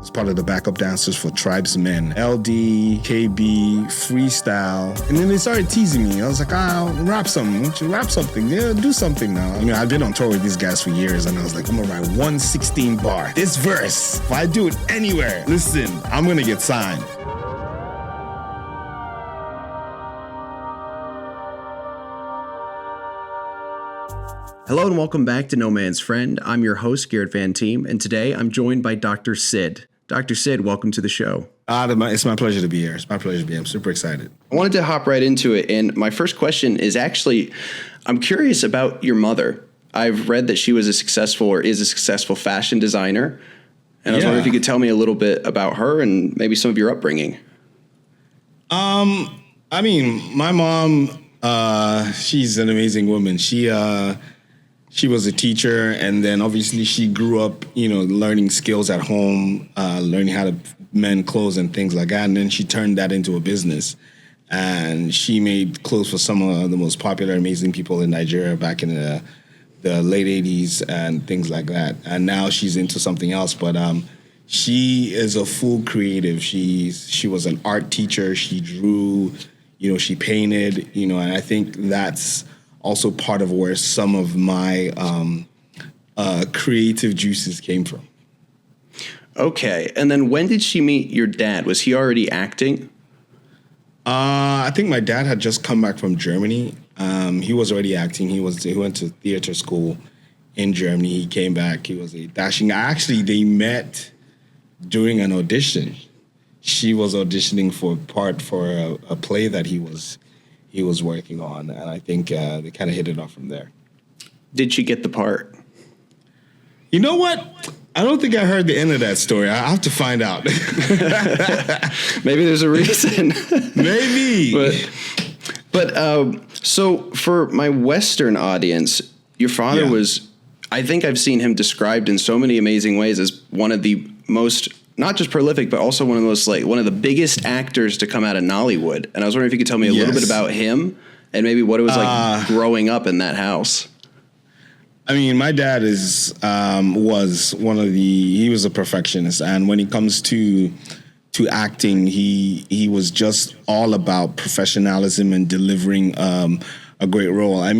was part of the backup dancers for Trybesmen, eLDee, KB, freestyle. And then they started teasing me. I was like, rap something. Why don't you rap something? Yeah, do something now. I've been on tour with these guys for years, and I was like, I'm gonna write 116 bar. This verse, if I do it anywhere, listen, I'm gonna get signed. Hello and welcome back to No Man's Friend. I'm your host, Garrett Van Team, and today I'm joined by Dr. Sid. Dr. Sid, welcome to the show. It's my pleasure to be here. I'm super excited. I wanted to hop right into it, and my first question is actually, I'm curious about your mother. I've read that she was is a successful fashion designer, and I was wondering if you could tell me a little bit about her and maybe some of your upbringing. My mom, she's an amazing woman. She was a teacher, and then obviously she grew up, learning skills at home, learning how to mend clothes and things like that. And then she turned that into a business. And she made clothes for some of the most popular, amazing people in Nigeria back in the late 80s and things like that. And now she's into something else. But she is a full creative. She was an art teacher. She drew, she painted, and I think that's also part of where some of my creative juices came from. Okay. And then when did she meet your dad? Was he already acting? I think my dad had just come back from Germany. He was already acting. He went to theater school in Germany. He came back. He was a dashing. Actually, they met during an audition. She was auditioning for a play that he was working on, and I think they kind of hit it off from there. Did she get the part? You know what? I don't think I heard the end of that story. I have to find out. Maybe there's a reason. Maybe. But so for my Western audience, your father was, I think I've seen him described in so many amazing ways as one of the most, not just prolific, but also one of the biggest actors to come out of Nollywood. And I was wondering if you could tell me a little bit about him and maybe what it was like growing up in that house. My dad was he was a perfectionist. And when it comes to acting, he was just all about professionalism and delivering a great role. I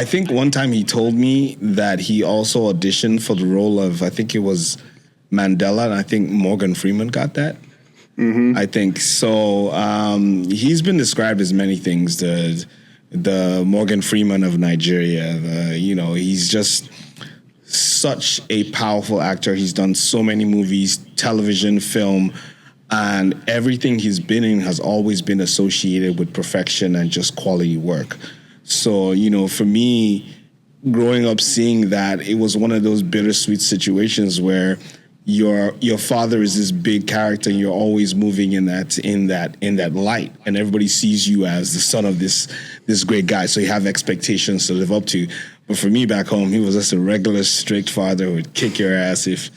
think one time he told me that he also auditioned for the role of, I think it was Mandela, and I think Morgan Freeman got that. Mm-hmm. I think so. He's been described as many things. The Morgan Freeman of Nigeria. He's just such a powerful actor. He's done so many movies, television, film, and everything he's been in has always been associated with perfection and just quality work. So, for me, growing up seeing that, it was one of those bittersweet situations where your father is this big character and you're always moving in that light, and everybody sees you as the son of this great guy, so you have expectations to live up to. But for me back home, he was just a regular strict father who would kick your ass if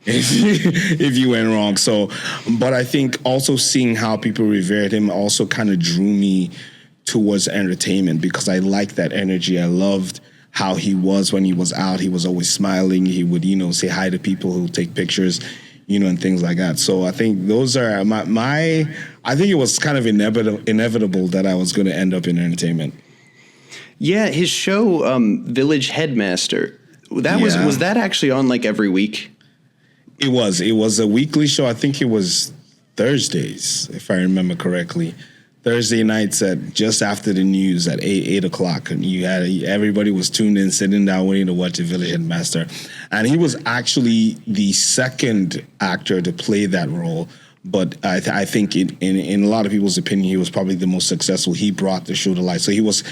you went wrong. So, but I think also seeing how people revered him also kind of drew me towards entertainment, because I liked that energy. I loved how he was when he was out. He was always smiling. He would, say hi to people who take pictures, and things like that. So I think those are I think it was kind of inevitable that I was going to end up in entertainment. Yeah, his show, Village Headmaster, was that actually on like every week? It was a weekly show. I think it was Thursdays, if I remember correctly. Thursday nights at just after the news at 8 o'clock, and everybody was tuned in, sitting down, waiting to watch the Village Headmaster. And he was actually the second actor to play that role. But I think in a lot of people's opinion, he was probably the most successful. He brought the show to life. So he was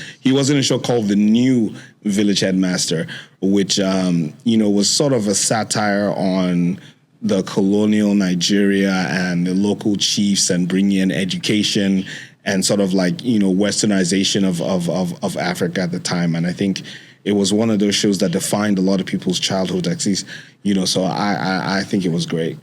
in a show called The New Village Headmaster, which was sort of a satire on the colonial Nigeria and the local chiefs, and bringing in education and sort of like, westernization of Africa at the time. And I think it was one of those shows that defined a lot of people's childhood, at least, so I think it was great.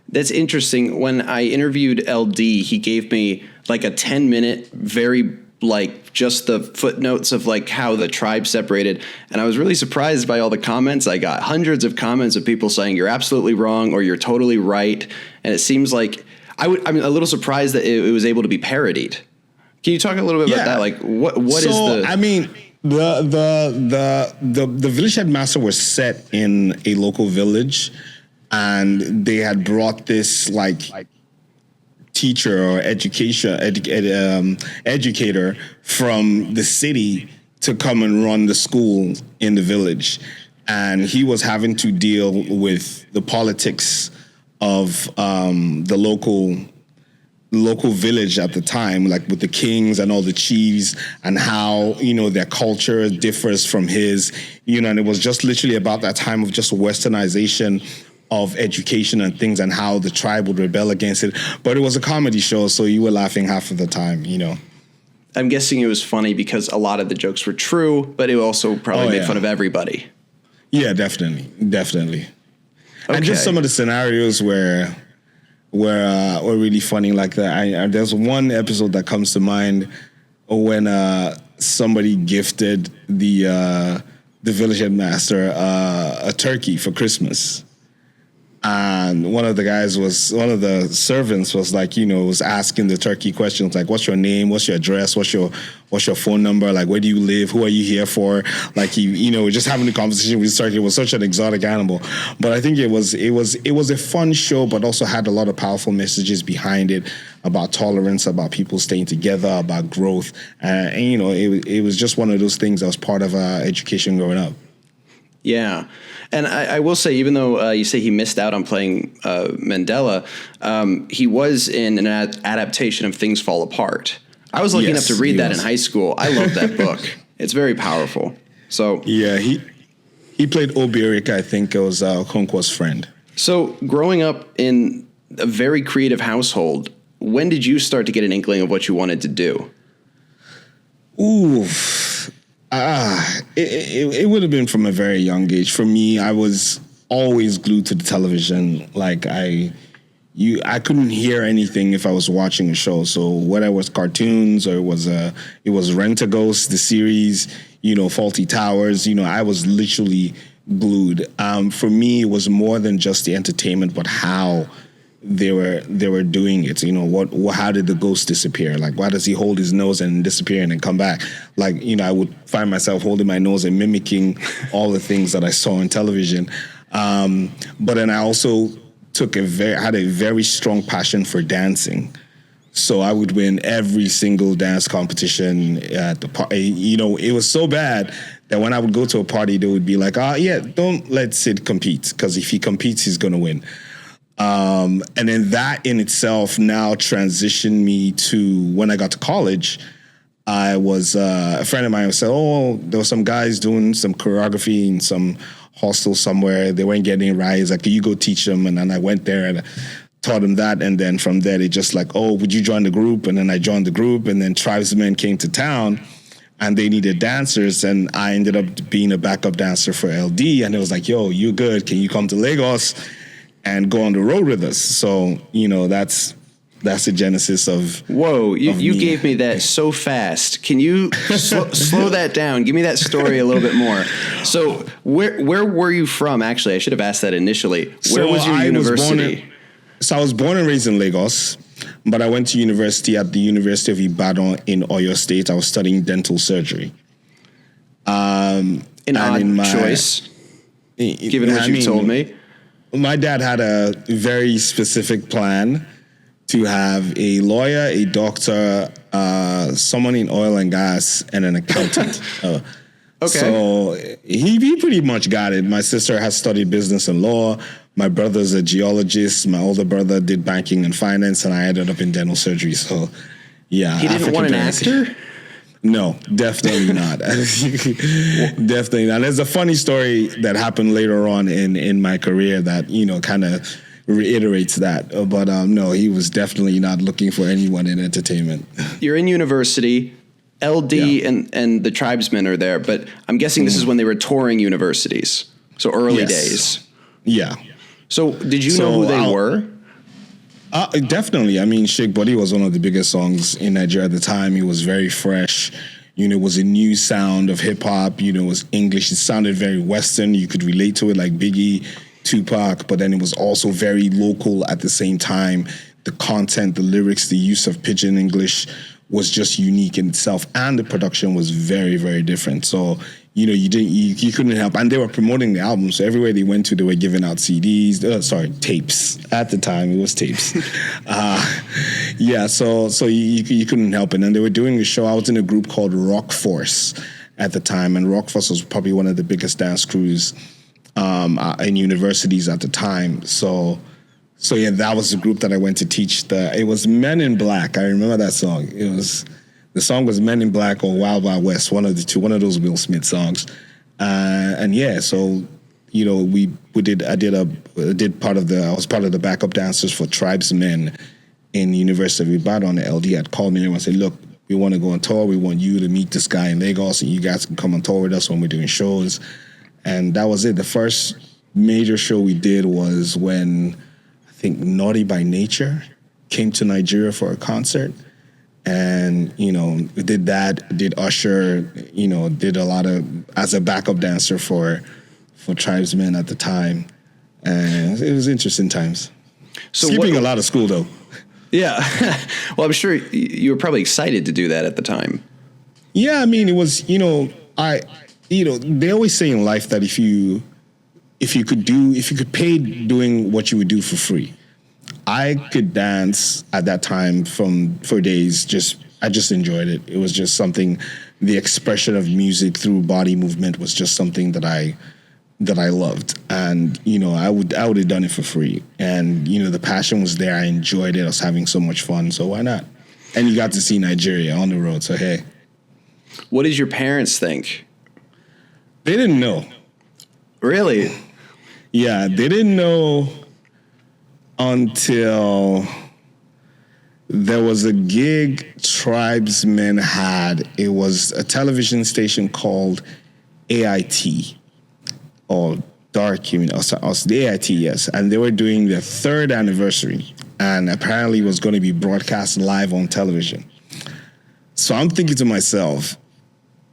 That's interesting. When I interviewed eLDee, he gave me like a 10-minute, very like just the footnotes of like how the tribe separated. And I was really surprised by all the comments. I got hundreds of comments of people saying you're absolutely wrong or you're totally right. And it seems like I'm a little surprised that it was able to be parodied. Can you talk a little bit about that? Like what is the... I mean, the village headmaster was set in a local village, and they had brought this like teacher or educator from the city to come and run the school in the village. And he was having to deal with the politics of the local village at the time, like with the kings and all the chiefs, and how, you know, their culture differs from his, you know, and it was just literally about that time of just westernization of education and things, and how the tribe would rebel against it. But it was a comedy show, so you were laughing half of the time, you know. I'm guessing it was funny because a lot of the jokes were true, but it also probably made fun of everybody. Yeah, definitely. Okay. And just some of the scenarios were really funny like that. There's one episode that comes to mind when somebody gifted the village headmaster a turkey for Christmas. And one of the servants was like, you know, was asking the turkey questions like, what's your name? What's your address? What's your phone number? Like, where do you live? Who are you here for? Like, he, you know, just having a conversation with his turkey. It was such an exotic animal. But I think it was a fun show, but also had a lot of powerful messages behind it about tolerance, about people staying together, about growth. And you know, it was just one of those things that was part of our education growing up. Yeah. And I will say, even though you say he missed out on playing Mandela, he was in an adaptation of Things Fall Apart. I was lucky enough to read that in high school. I love that book. It's very powerful. So yeah, he played Obiorika, I think it was Okonkwo's friend. So growing up in a very creative household, when did you start to get an inkling of what you wanted to do? Ooh. It would have been from a very young age. For me, I was always glued to the television. Like I couldn't hear anything if I was watching a show. So whether it was cartoons or it was Rent-A-Ghost, the series, you know, Faulty Towers, you know, I was literally glued. For me, it was more than just the entertainment, but how they were doing it. You know, how did the ghost disappear? Like, why does he hold his nose and disappear and then come back? Like, you know, I would find myself holding my nose and mimicking all the things that I saw on television. But then I also had a very strong passion for dancing. So I would win every single dance competition at the party. You know, it was so bad that when I would go to a party, they would be like, don't let Sid compete, because if he competes, he's going to win. And then that in itself now transitioned me to when I got to college. I was a friend of mine said, there were some guys doing some choreography in some hostel somewhere. They weren't getting it right. He's like, you go teach them. And then I went there and taught them that. And then from there, they just like, would you join the group? And then I joined the group. And then Trybesmen came to town and they needed dancers. And I ended up being a backup dancer for eLDee. And it was like, you good. Can you come to Lagos and go on the road with us? So, you know, that's the genesis of... Whoa, you gave me that so fast. Can you slow that down? Give me that story a little bit more. So where were you from? Actually, I should have asked that initially. Where was your university? I was born and raised in Lagos, but I went to university at the University of Ibadan in Oyo State. I was studying dental surgery. An odd choice, given what you told me. My dad had a very specific plan to have a lawyer, a doctor, someone in oil and gas, and an accountant. Okay. So he pretty much got it. My sister has studied business and law. My brother's a geologist. My older brother did banking and finance, and I ended up in dental surgery. So, yeah. He didn't want an actor? No, definitely not. Definitely not. There's a funny story that happened later on in my career that, you know, kind of reiterates that. But no, he was definitely not looking for anyone in entertainment. You're in university. eLDee and the Trybesmen are there, but I'm guessing this is when they were touring universities. So early days. Yeah. So did you know who they were? Definitely. I mean, Shake Body was one of the biggest songs in Nigeria at the time. It was very fresh. It was a new sound of hip hop. It was English. It sounded very Western. You could relate to it like Biggie, Tupac, but then it was also very local at the same time. The content, the lyrics, the use of pidgin English was just unique in itself, and the production was very, very different. So, you couldn't help, and they were promoting the album. So everywhere they went to, they were giving out CDs. Tapes. At the time, it was tapes. So you couldn't help it. And they were doing a show. I was in a group called Rock Force at the time, and Rock Force was probably one of the biggest dance crews in universities at the time. So that was the group that I went to teach. It was Men in Black. I remember that song. The song was Men in Black or Wild Wild West, one of the two, one of those Will Smith songs. I was part of the backup dancers for Trybesmen in the University of Ibadan. The eLDee had called me and said, look, we want to go on tour. We want you to meet this guy in Lagos, and you guys can come on tour with us when we're doing shows. And that was it. The first major show we did was when I think Naughty by Nature came to Nigeria for a concert. And, we did that, did Usher, did a lot of, as a backup dancer for Trybesmen at the time. And it was interesting times. So skipping a lot of school, though. Yeah. Well, I'm sure you were probably excited to do that at the time. Yeah, I mean, it was, they always say in life that if you could pay doing what you would do for free. I could dance at that time for days. I just enjoyed it. It was just something. The expression of music through body movement was just something that I loved, and I would have done it for free. And the passion was there. I enjoyed it. I was having so much fun. So why not? And you got to see Nigeria on the road. So hey, what did your parents think? They didn't know. Really? Yeah, they didn't know until there was a gig Trybesmen had. It was a television station called AIT, or Dark, the AIT, yes. And they were doing their 3rd anniversary, and apparently it was going to be broadcast live on television. So I'm thinking to myself,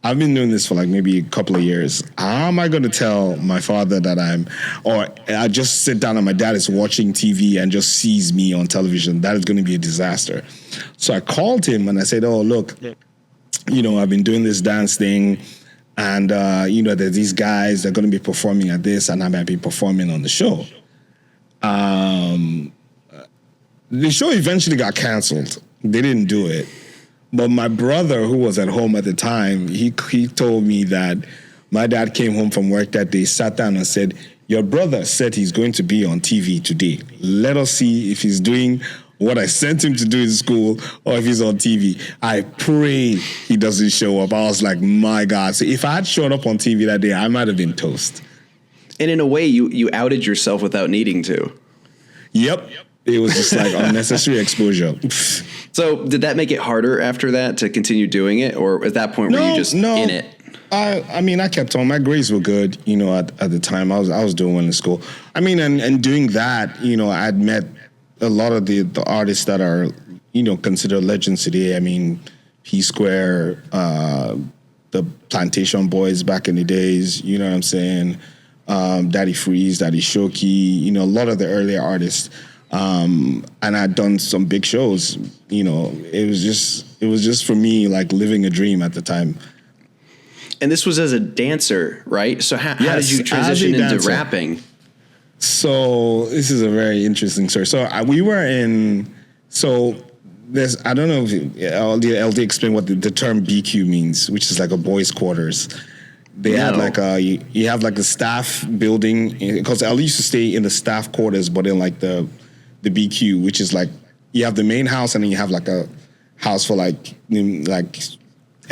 I've been doing this for like maybe a couple of years. How am I going to tell my father that I just sit down and my dad is watching TV and just sees me on television? That is going to be a disaster. So I called him and I said, oh, look, I've been doing this dance thing, and, there's these guys that are going to be performing at this, and I might be performing on the show. The show eventually got canceled. They didn't do it. But my brother, who was at home at the time, he told me that my dad came home from work that day, sat down and said, your brother said he's going to be on TV today. Let us see if he's doing what I sent him to do in school or if he's on TV. I pray he doesn't show up. I was like, my God. So if I had shown up on TV that day, I might have been toast. And in a way, you outed yourself without needing to. Yep. It was just like unnecessary exposure. So did that make it harder after that to continue doing it? Or at that point, were you just in it? I kept on. My grades were good, at the time. I was doing well in school. And doing that, I'd met a lot of the artists that are, considered legends today. P Square, the Plantation Boys back in the days, you know what I'm saying? Daddy Freeze, Daddy Shoki, a lot of the earlier artists. And I'd done some big shows. It was just for me like living a dream at the time. And this was as a dancer, right? So how did you transition into rapping? So this is a very interesting story. So we were in. So there's. I don't know if eLDee explain what the term BQ means, which is like a boys' quarters. They had like you have like a staff building, because I used to stay in the staff quarters, but in like the BQ, which is like you have the main house and then you have like a house for like an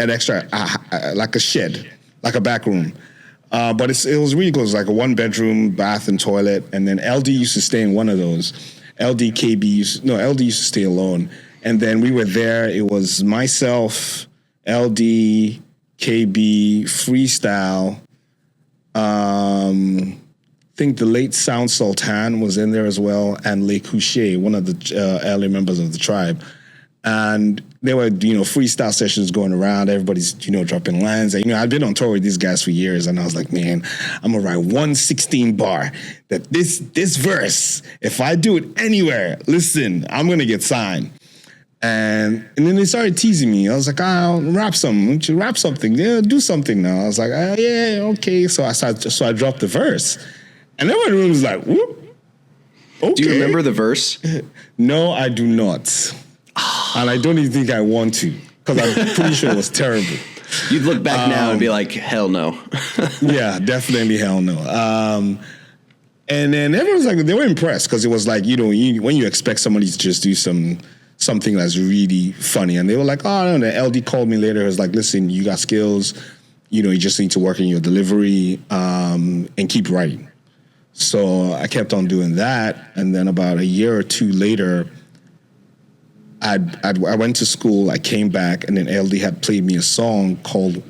extra like a shed, like a back room. But it was really close, like a 1-bedroom, bath and toilet. And then eLDee used to stay in one of those. eLDee used to stay alone. And then we were there. It was myself, eLDee, KB, Freestyle, think the late Sound Sultan was in there as well, and Le Couché, one of the early members of the tribe. And there were, freestyle sessions going around. Everybody's, dropping lines. And, I'd been on tour with these guys for years, and I was like, man, I'm going to write 116 bar. That this verse, if I do it anywhere, listen, I'm going to get signed. And then they started teasing me. I was like, I'll rap something. Won't you rap something? Yeah, do something now. I was like, yeah, okay. So I dropped the verse. And everyone in the room was like, whoop. Okay. Do you remember the verse? No, I do not. And I don't even think I want to, because I'm pretty sure it was terrible. You'd look back now and be like, hell no. Yeah, definitely hell no. And then everyone was like, they were impressed, because it was like, when you expect somebody to just do something that's really funny. And they were like, oh, no, the eLDee called me later. It was like, listen, you got skills. You just need to work on your delivery and keep writing. So I kept on doing that. And then about a year or two later, I went to school, I came back, and then eLDee had played me a song called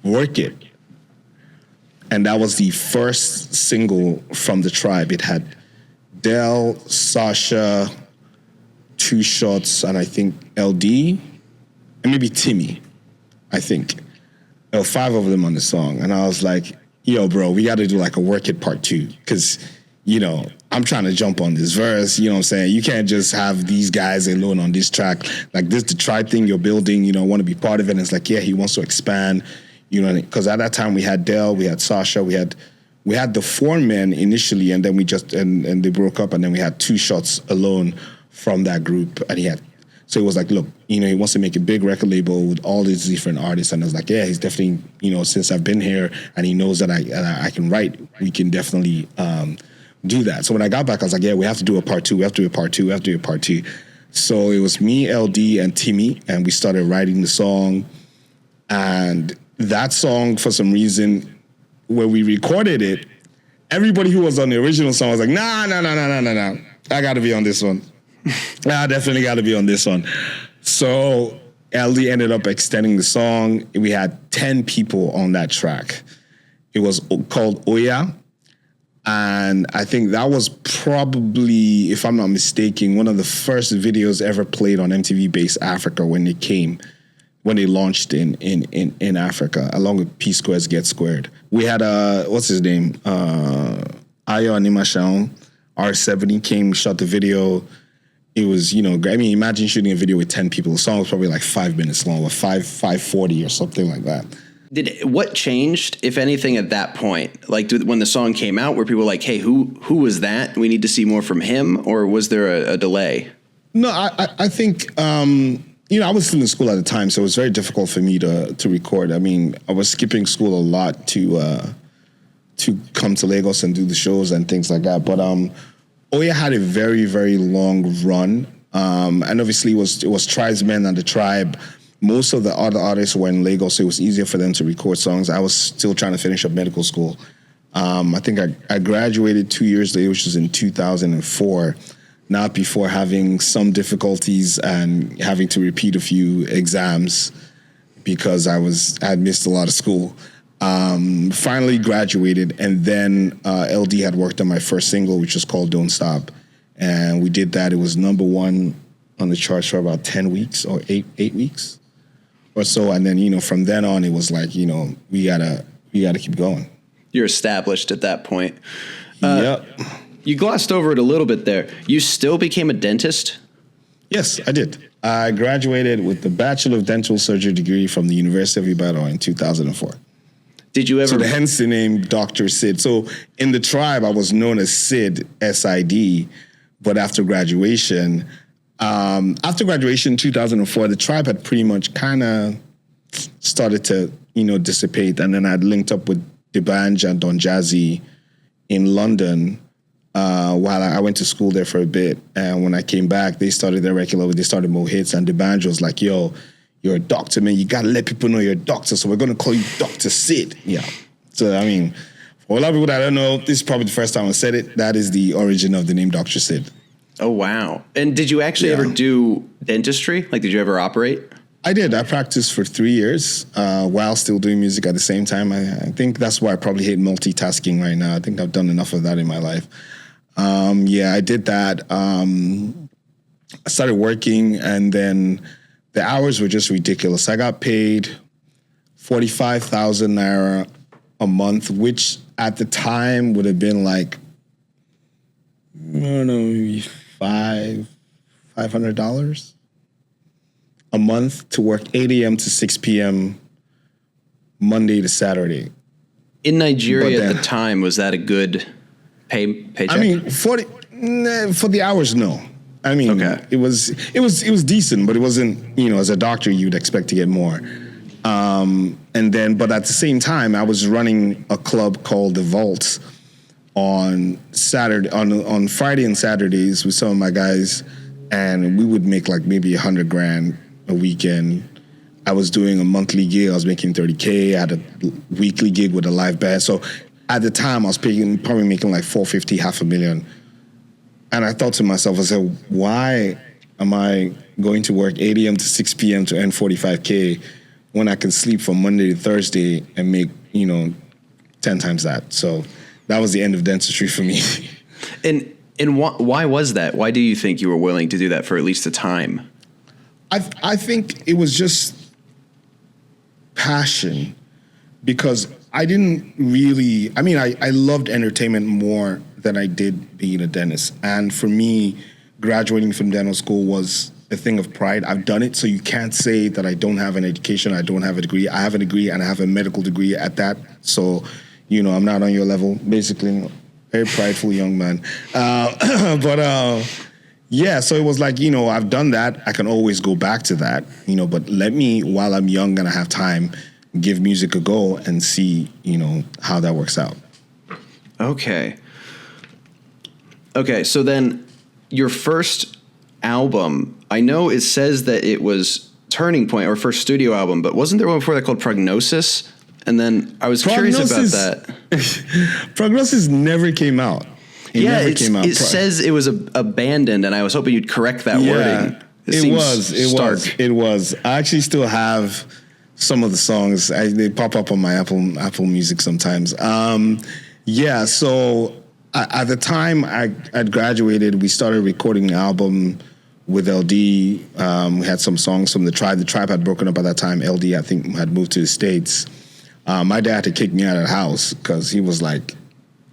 Work It. And that was the first single from the tribe. It had Del, Sasha, Two Shots, and I think eLDee, and maybe Timmy, I think. There were 5 of them on the song. And I was like, yo, bro, we got to do like a Work It part 2, because, I'm trying to jump on this verse, you know what I'm saying? You can't just have these guys alone on this track. Like, this the tribe thing you're building, want to be part of it. And it's like, yeah, he wants to expand, because at that time we had Del, we had Sasha, we had the 4 men initially, and then we just, and they broke up, and then we had Two Shots alone from that group. And so it was like, look, he wants to make a big record label with all these different artists. And I was like, yeah, he's definitely, since I've been here and he knows that I can write, we can definitely do that. So when I got back, I was like, yeah, we have to do a part 2. We have to do a part 2. We have to do a part 2. So it was me, eLDee, and Timmy, and we started writing the song. And that song, for some reason, when we recorded it, everybody who was on the original song was like, no. I got to be on this one. I definitely got to be on this one. So eLDee ended up extending the song. We had 10 people on that track. It was called Oya. And I think that was probably, if I'm not mistaken, one of the first videos ever played on MTV Base Africa when they launched in Africa, along with P Square's Get Squared. We had what's his name? Ayo Animashon, R70 came, shot the video. It was, imagine shooting a video with 10 people. The song was probably like 5 minutes long, or 5:40 or something like that. What changed, if anything, at that point? Like, when the song came out, were people like, hey, who was that? We need to see more from him? Or was there a delay? No, I think, I was still in school at the time, so it was very difficult for me to record. I mean, I was skipping school a lot to come to Lagos and do the shows and things like that. But Oya had a very, very long run. And obviously it was Trybesmen and the tribe. Most of the other artists were in Lagos, so it was easier for them to record songs. I was still trying to finish up medical school. I think I graduated 2 years later, which was in 2004, not before having some difficulties and having to repeat a few exams because I had missed a lot of school. Finally graduated, and then eLDee had worked on my first single, which was called Don't Stop. And we did that. It was #1 on the charts for about 10 weeks or 8 weeks or so. And then, from then on, it was like, we gotta keep going. You're established at that point. Yep. You glossed over it a little bit there. You still became a dentist? Yes, I did. I graduated with the Bachelor of Dental Surgery degree from the University of Ibadan in 2004. Did you ever? So hence the name Dr. Sid. So in the tribe, I was known as Sid, S-I-D, but after graduation, in 2004, the tribe had pretty much kind of started to, dissipate. And then I'd linked up with D'banj and Don Jazzy in London while I went to school there for a bit. And when I came back, they started their record label. They started Mo Hits, and D'banj was like, yo, you're a doctor, man. You got to let people know you're a doctor. So we're going to call you Dr. Sid. Yeah. So, I mean, for a lot of people that don't know, this is probably the first time I said it. That is the origin of the name Dr. Sid. Oh, wow. And did you actually ever do dentistry? Like, did you ever operate? I did. I practiced for 3 years while still doing music at the same time. I think that's why I probably hate multitasking right now. I think I've done enough of that in my life. I did that. I started working, and then the hours were just ridiculous. I got paid 45,000 naira a month, which at the time would have been like, I don't know, maybe $500 a month to work 8 a.m. to 6 p.m. Monday to Saturday. In Nigeria at the time, was that a good paycheck? I mean, for the hours, no. I mean, it was decent, but it wasn't, as a doctor, you'd expect to get more. But at the same time, I was running a club called The Vault on Friday and Saturdays with some of my guys, and we would make like maybe $100,000 a weekend. I was doing a monthly gig. I was making $30K. I had a weekly gig with a live band. So at the time, I was probably making like $450,000, $500,000. And I thought to myself, I said, why am I going to work 8 a.m. to 6 p.m. to earn $45K when I can sleep from Monday to Thursday and make, 10 times that? So that was the end of dentistry for me. And why was that? Why do you think you were willing to do that for at least a time? I think it was just passion, because I didn't really, I loved entertainment more than I did being a dentist. And for me, graduating from dental school was a thing of pride. I've done it, so you can't say that I don't have an education, I don't have a degree. I have a degree, and I have a medical degree at that. So, I'm not on your level, basically. Very prideful young man. So it was like, I've done that. I can always go back to that, but let me, while I'm young and I have time, give music a go and see, how that works out. Okay, so then your first album, I know it says that it was Turning Point, or first studio album, but wasn't there one before that called Prognosis? And then I was curious about that. Prognosis never came out. It says it was abandoned, and I was hoping you'd correct that wording. It was. I actually still have some of the songs. They pop up on my Apple Music sometimes. So at the time I'd graduated, we started recording an album with eLDee. We had some songs from the Tribe. The Tribe had broken up at that time. eLDee, I think, had moved to the States. My dad had to kick me out of the house because he was like,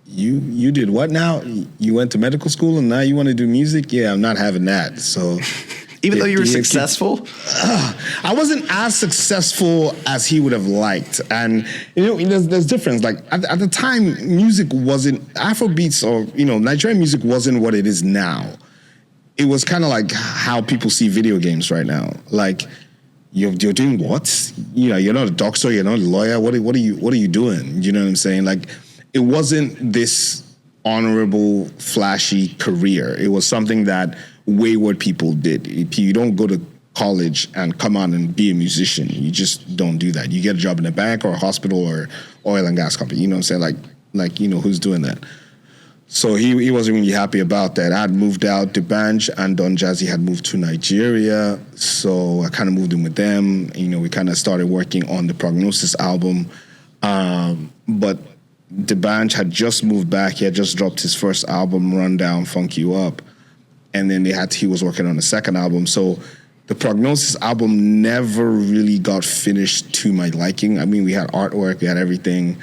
You did what now? You went to medical school and now you want to do music? Yeah, I'm not having that. So, even though you were successful, I wasn't as successful as he would have liked. And there's difference. Like at the time, music wasn't Afrobeats or Nigerian music wasn't what it is now. It was kind of like how people see video games right now. Like you're doing what? You're not a doctor. You're not a lawyer. What are you doing? You know what I'm saying? Like, it wasn't this honorable, flashy career. It was something that wayward people did. You don't go to college and come on and be a musician. You just don't do that. You get a job in a bank or a hospital or oil and gas company. You know what I'm saying? Like who's doing that? So he wasn't really happy about that. I had moved out. D'banj and Don Jazzy had moved to Nigeria. So I kind of moved in with them. We kind of started working on the Prognosis album. But D'banj had just moved back. He had just dropped his first album, Rundown, Funk You Up. And then he was working on the second album. So the Prognosis album never really got finished to my liking. We had artwork, we had everything.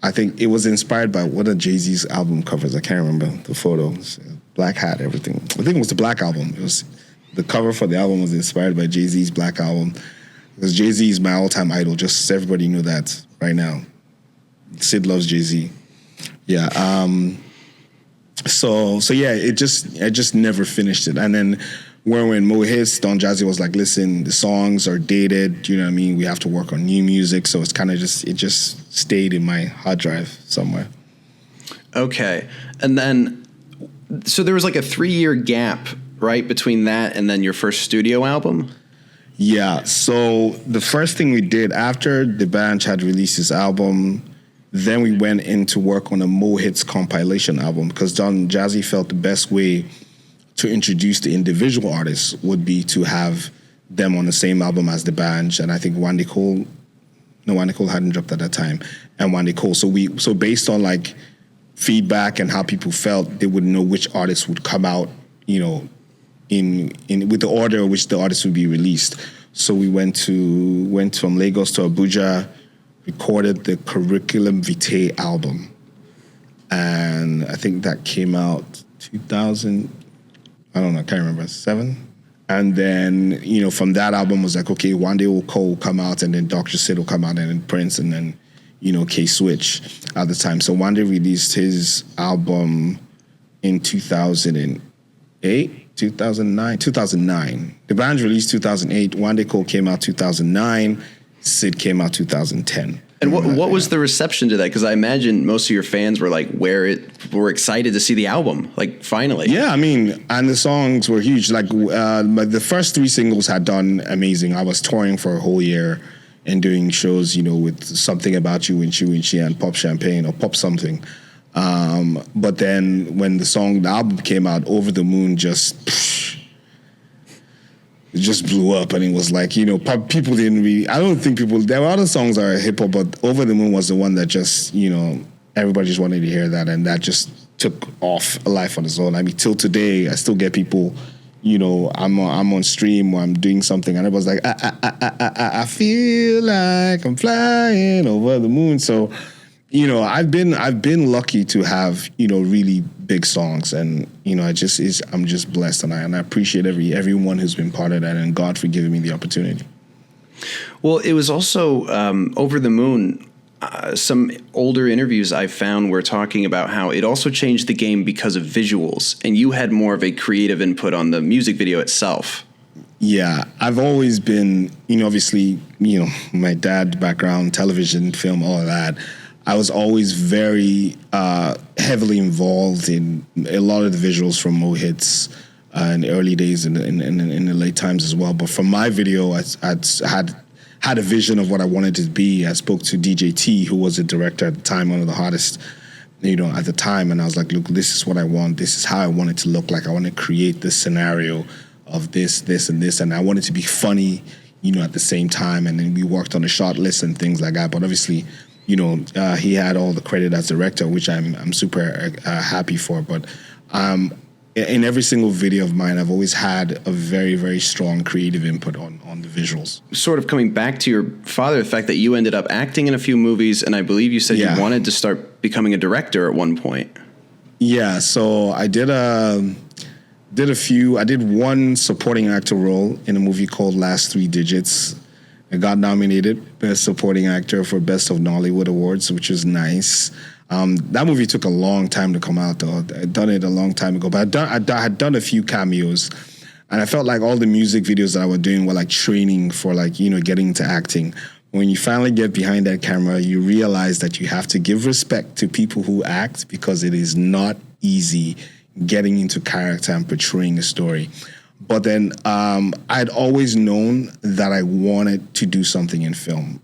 I think it was inspired by one of Jay-Z's album covers. I can't remember the photos. Black hat, everything. I think it was the Black Album. It was the cover for the album was inspired by Jay-Z's Black Album. Because Jay-Z is my all-time idol. Just so everybody knew that right now. Sid loves Jay-Z. Yeah. So I just never finished it. And then when we're in Mo Hits, Don Jazzy was like, listen, the songs are dated. You know what I mean? We have to work on new music. So it's kind of it just stayed in my hard drive somewhere. Okay. And then, so there was like a 3-year gap, right, between that and then your first studio album? Yeah. So the first thing we did after D'banj had released his album, then we went in to work on a Mo Hits compilation album because Don Jazzy felt the best way to introduce the individual artists would be to have them on the same album as the band, and I think Wande Cole hadn't dropped at that time, and Wande Cole. So based on like feedback and how people felt, they would know which artists would come out, you know, in with the order in which the artists would be released. So we went from Lagos to Abuja, recorded the Curriculum Vitae album, and I think that came out 2000. I don't know, I can't remember, 7. And then, you know, from that album was like, okay, Wande Cole will come out, and then Dr Sid will come out, and then Prince, and then, you know, K-Switch at the time. So Wande released his album in 2008, 2009. The band released 2008. Wande Cole came out 2009. Sid came out 2010. And what was the reception to that? Because I imagine most of your fans were like, were excited to see the album, like finally. Yeah, I mean, and the songs were huge. Like the first 3 singles had done amazing. I was touring for a whole year and doing shows, you know, with Something About You and Chi and Pop Champagne or Pop Something. But then when the album came out, Over the Moon it just blew up, and it was like, you know, people didn't really, I don't think people, there were other songs that are hip hop, but Over the Moon was the one that just, you know, everybody just wanted to hear that, and that just took off a life on its own. I mean, till today, I still get people, you know, I'm on stream or I'm doing something, and everybody's like, I feel like I'm flying over the moon. So, you know, I've been lucky to have, you know, really big songs, and, you know, I'm just blessed, and I appreciate everyone who's been part of that, and God for giving me the opportunity. Well, it was also Over the Moon. Some older interviews I found were talking about how it also changed the game because of visuals, and you had more of a creative input on the music video itself. Yeah, I've always been, you know, obviously, you know, my dad's background, television, film, all of that. I was always very heavily involved in a lot of the visuals from Mo Hits in the early days and in the late times as well. But from my video, I had a vision of what I wanted to be. I spoke to DJ T, who was a director at the time, one of the hottest, you know, at the time. And I was like, look, this is what I want. This is how I want it to look like. I want to create this scenario of this, and this. And I want it to be funny, you know, at the same time. And then we worked on the shot list and things like that. But obviously, you know, he had all the credit as director, which I'm super happy for. But in every single video of mine, I've always had a very, very strong creative input on the visuals. Sort of coming back to your father, the fact that you ended up acting in a few movies, and I believe you said you wanted to start becoming a director at one point. Yeah, so I did one supporting actor role in a movie called Last Three Digits. I got nominated Best Supporting Actor for Best of Nollywood Awards, which was nice. That movie took a long time to come out, though. I'd done it a long time ago, but I had done a few cameos, and I felt like all the music videos that I was doing were like training for, like, you know, getting into acting. When you finally get behind that camera, you realize that you have to give respect to people who act, because it is not easy getting into character and portraying a story. But then I'd always known that I wanted to do something in film.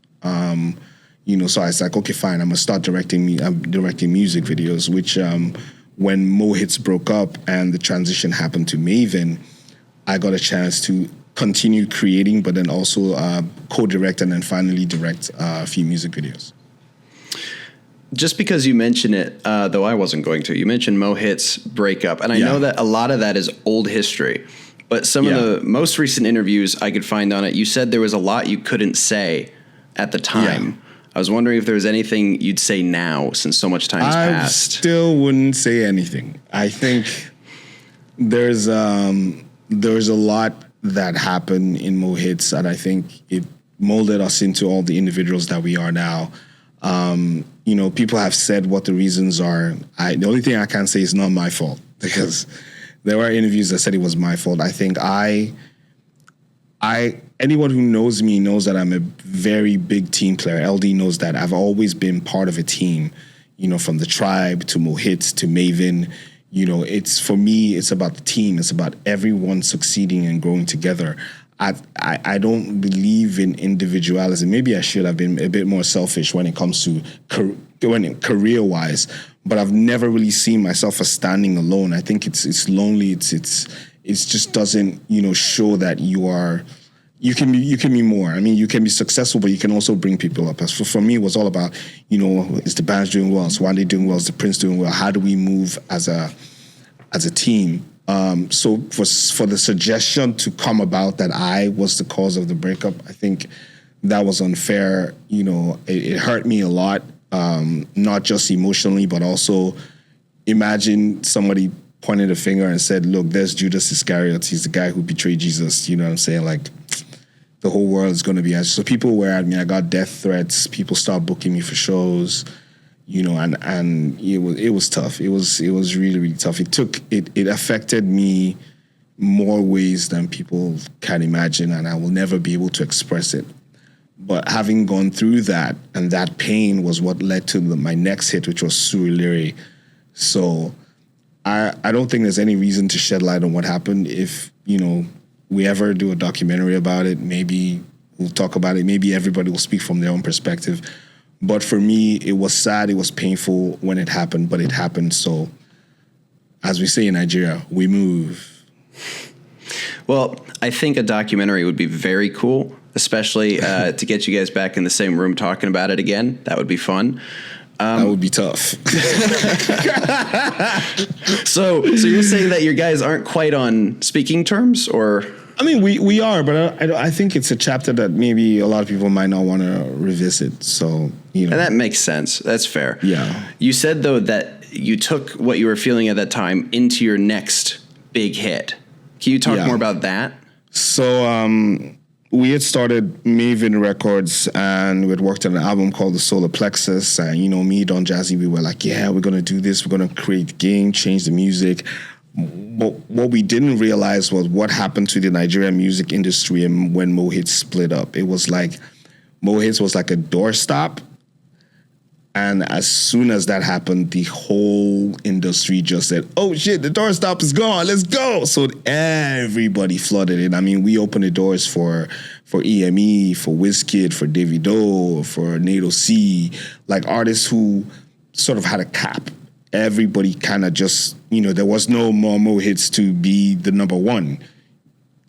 You know, so I was like, okay, fine, I'm gonna start directing music videos, which when Mo Hits broke up and the transition happened to Mavin, I got a chance to continue creating, but then also co-direct and then finally direct a few music videos. Just because you mention it, though I wasn't going to, you mentioned Mo Hits breakup, and I know that a lot of that is old history. But some of the most recent interviews I could find on it, you said there was a lot you couldn't say at the time. Yeah. I was wondering if there was anything you'd say now, since so much time has passed. I still wouldn't say anything. I think there's a lot that happened in Mo Hits, and I think it molded us into all the individuals that we are now. You know, people have said what the reasons are. The only thing I can say is not my fault, because there were interviews that said it was my fault. I think anyone who knows me knows that I'm a very big team player. eLDee knows that. I've always been part of a team, you know, from the Tribe to Mo Hits to Mavin. You know, for me, it's about the team. It's about everyone succeeding and growing together. I don't believe in individualism. Maybe I should have been a bit more selfish when it comes to career-wise, but I've never really seen myself as standing alone. I think it's lonely. It's just doesn't, you know, show that you are you can be more. I mean, you can be successful, but you can also bring people up. As for me, it was all about, is the band's doing well? Is Wande doing well? Is the Prince doing well? How do we move as a team? So for the suggestion to come about that I was the cause of the breakup, I think that was unfair. It hurt me a lot, not just emotionally, but also imagine somebody pointed a finger and said, look, there's Judas Iscariot. He's the guy who betrayed Jesus. You know what I'm saying? Like, the whole world is going to be so people were at me. I got death threats. People started booking me for shows, and it was tough. It was really, really tough. It affected me more ways than people can imagine, and I will never be able to express it. But having gone through that, and that pain was what led to my next hit, which was Surulere. So I don't think there's any reason to shed light on what happened. If, we ever do a documentary about it, maybe we'll talk about it. Maybe everybody will speak from their own perspective. But for me, it was sad. It was painful when it happened, but it happened. So as we say in Nigeria, we move. Well, I think a documentary would be very cool, especially to get you guys back in the same room talking about it again. That would be fun. That would be tough. So you're saying that your guys aren't quite on speaking terms, or? I mean, we are, but I think it's a chapter that maybe a lot of people might not want to revisit. So, And that makes sense. That's fair. Yeah. You said, though, that you took what you were feeling at that time into your next big hit. Can you talk more about that? So, we had started Mavin Records, and we had worked on an album called The Solar Plexus. And, me, Don Jazzy, we were like, yeah, we're going to do this. We're going to create the game, change the music. But what we didn't realize was what happened to the Nigerian music industry and when Mohits split up. It was like, Mohits was like a doorstop. And as soon as that happened, the whole industry just said, oh shit, the doorstop is gone, let's go. So everybody flooded in. I mean, we opened the doors for EME, for Wizkid, for Davido, for Nato C, like artists who sort of had a cap. Everybody kind of just, there was no more Mohits to be the number one.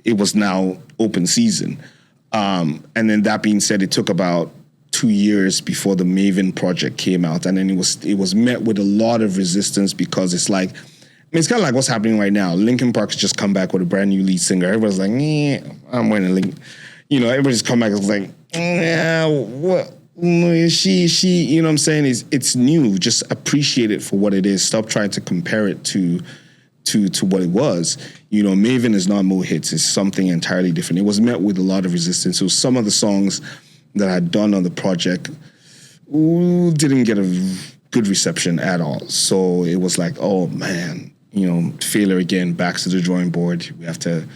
It was now open season. And then that being said, it took about 2 years before the Mavin project came out, and then it was met with a lot of resistance because it's like, it's kind of like what's happening right now. Linkin Park's just come back with a brand new lead singer. Everybody's like, I'm wearing a link. Everybody's come back and like, what? She, you know what I'm saying? It's new. Just appreciate it for what it is. Stop trying to compare it to what it was. Mavin is not Mohits. It's something entirely different. It was met with a lot of resistance. So some of the songs that I'd done on the project didn't get a good reception at all. So it was like, oh man, failure again, back to the drawing board. We have to,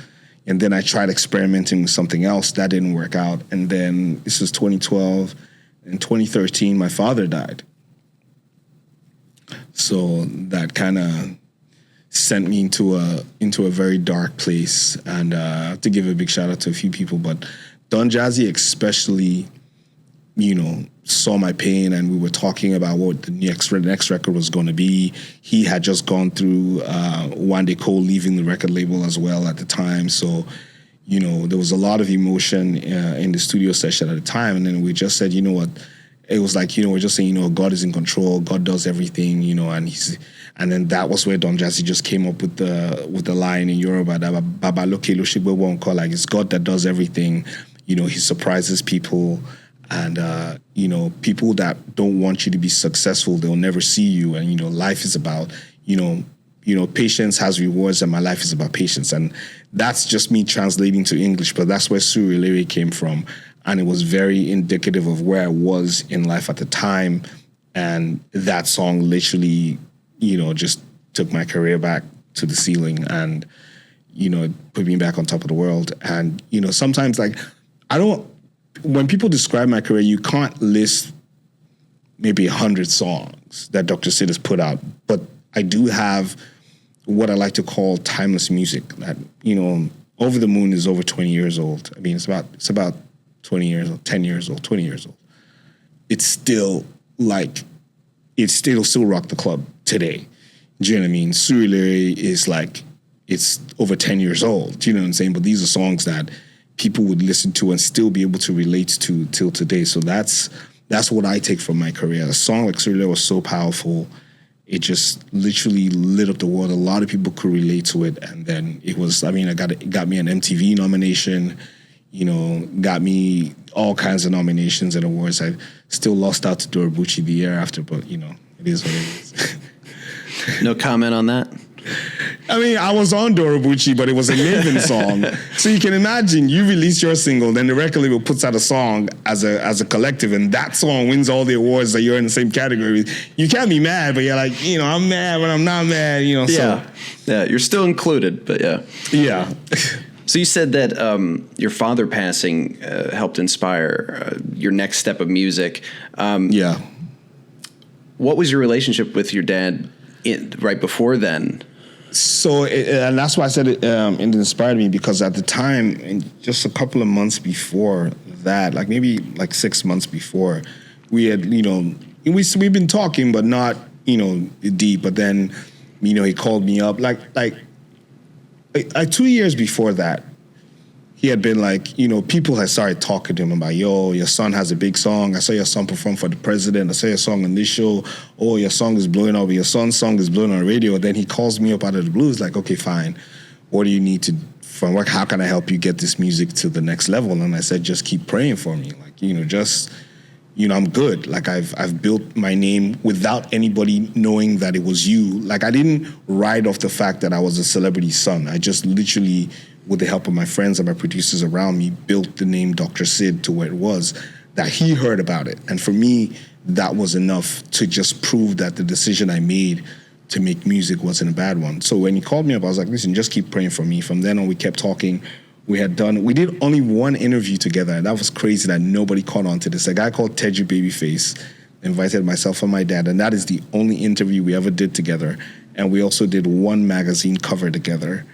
and then I tried experimenting with something else. That didn't work out. And then this was 2012. In 2013, my father died. So that kind of sent me into a very dark place. And to give a big shout out to a few people, but Don Jazzy especially, saw my pain, and we were talking about what the next record was going to be. He had just gone through Wande Cole leaving the record label as well at the time. So, there was a lot of emotion in the studio session at the time. And then we just said, what? It was like, we're just saying, God is in control. God does everything, and then that was where Don Jazzy just came up with the line in Yoruba that Baba Loke Loshigbe won't call, like, it's God that does everything. He surprises people, and people that don't want you to be successful, they'll never see you. And life is about patience has rewards, and my life is about patience. And that's just me translating to English, but that's where Surulere came from, and it was very indicative of where I was in life at the time. And that song literally, just took my career back to the ceiling, and put me back on top of the world. And sometimes, like, when people describe my career, you can't list maybe 100 songs that Dr. Sid has put out, but I do have what I like to call timeless music. That, Over the Moon is over 20 years old. I mean, it's about 20 years old, 10 years old, 20 years old. It's still still rock the club today. Do you know what I mean? Surulere is like, it's over 10 years old. Do you know what I'm saying? But these are songs that, people would listen to and still be able to relate to till today. So that's what I take from my career. A song like Esiri was so powerful. It just literally lit up the world. A lot of people could relate to it. And then it got me an MTV nomination, got me all kinds of nominations and awards. I still lost out to Dorobuchi the year after, but, it is what it is. No comment on that? I mean, I was on Dorobuchi, but it was a Mavin song. So you can imagine, you release your single, then the record label puts out a song as a collective, and that song wins all the awards that you're in the same category. You can't be mad, but you're like, I'm mad, but I'm not mad, Yeah, so. yeah, you're still included, but yeah. Yeah. So you said that your father passing helped inspire your next step of music. Yeah. What was your relationship with your dad right before then? So, and that's why I said it inspired me, because at the time, and just a couple of months before that, maybe 6 months before, we had, we've been talking, but not, deep. But then, he called me up, 2 years before that, he had been people had started talking to him about, yo, your son has a big song. I saw your son perform for the president. I saw your song on this show. Oh, your song is blowing up. Your son's song is blowing on the radio. And then he calls me up out of the blue. He's like, okay, fine. What do you need to, from work? How can I help you get this music to the next level? And I said, just keep praying for me. I'm good. I've built my name without anybody knowing that it was you. I didn't ride off the fact that I was a celebrity's son. I just literally, with the help of my friends and my producers around me, built the name Dr. Sid to where it was, that he heard about it. And for me, that was enough to just prove that the decision I made to make music wasn't a bad one. So when he called me up, I was like, listen, just keep praying for me. From then on, we kept talking. We did only one interview together, and that was crazy that nobody caught on to this. A guy called Teju Babyface invited myself and my dad, and that is the only interview we ever did together. And we also did one magazine cover together.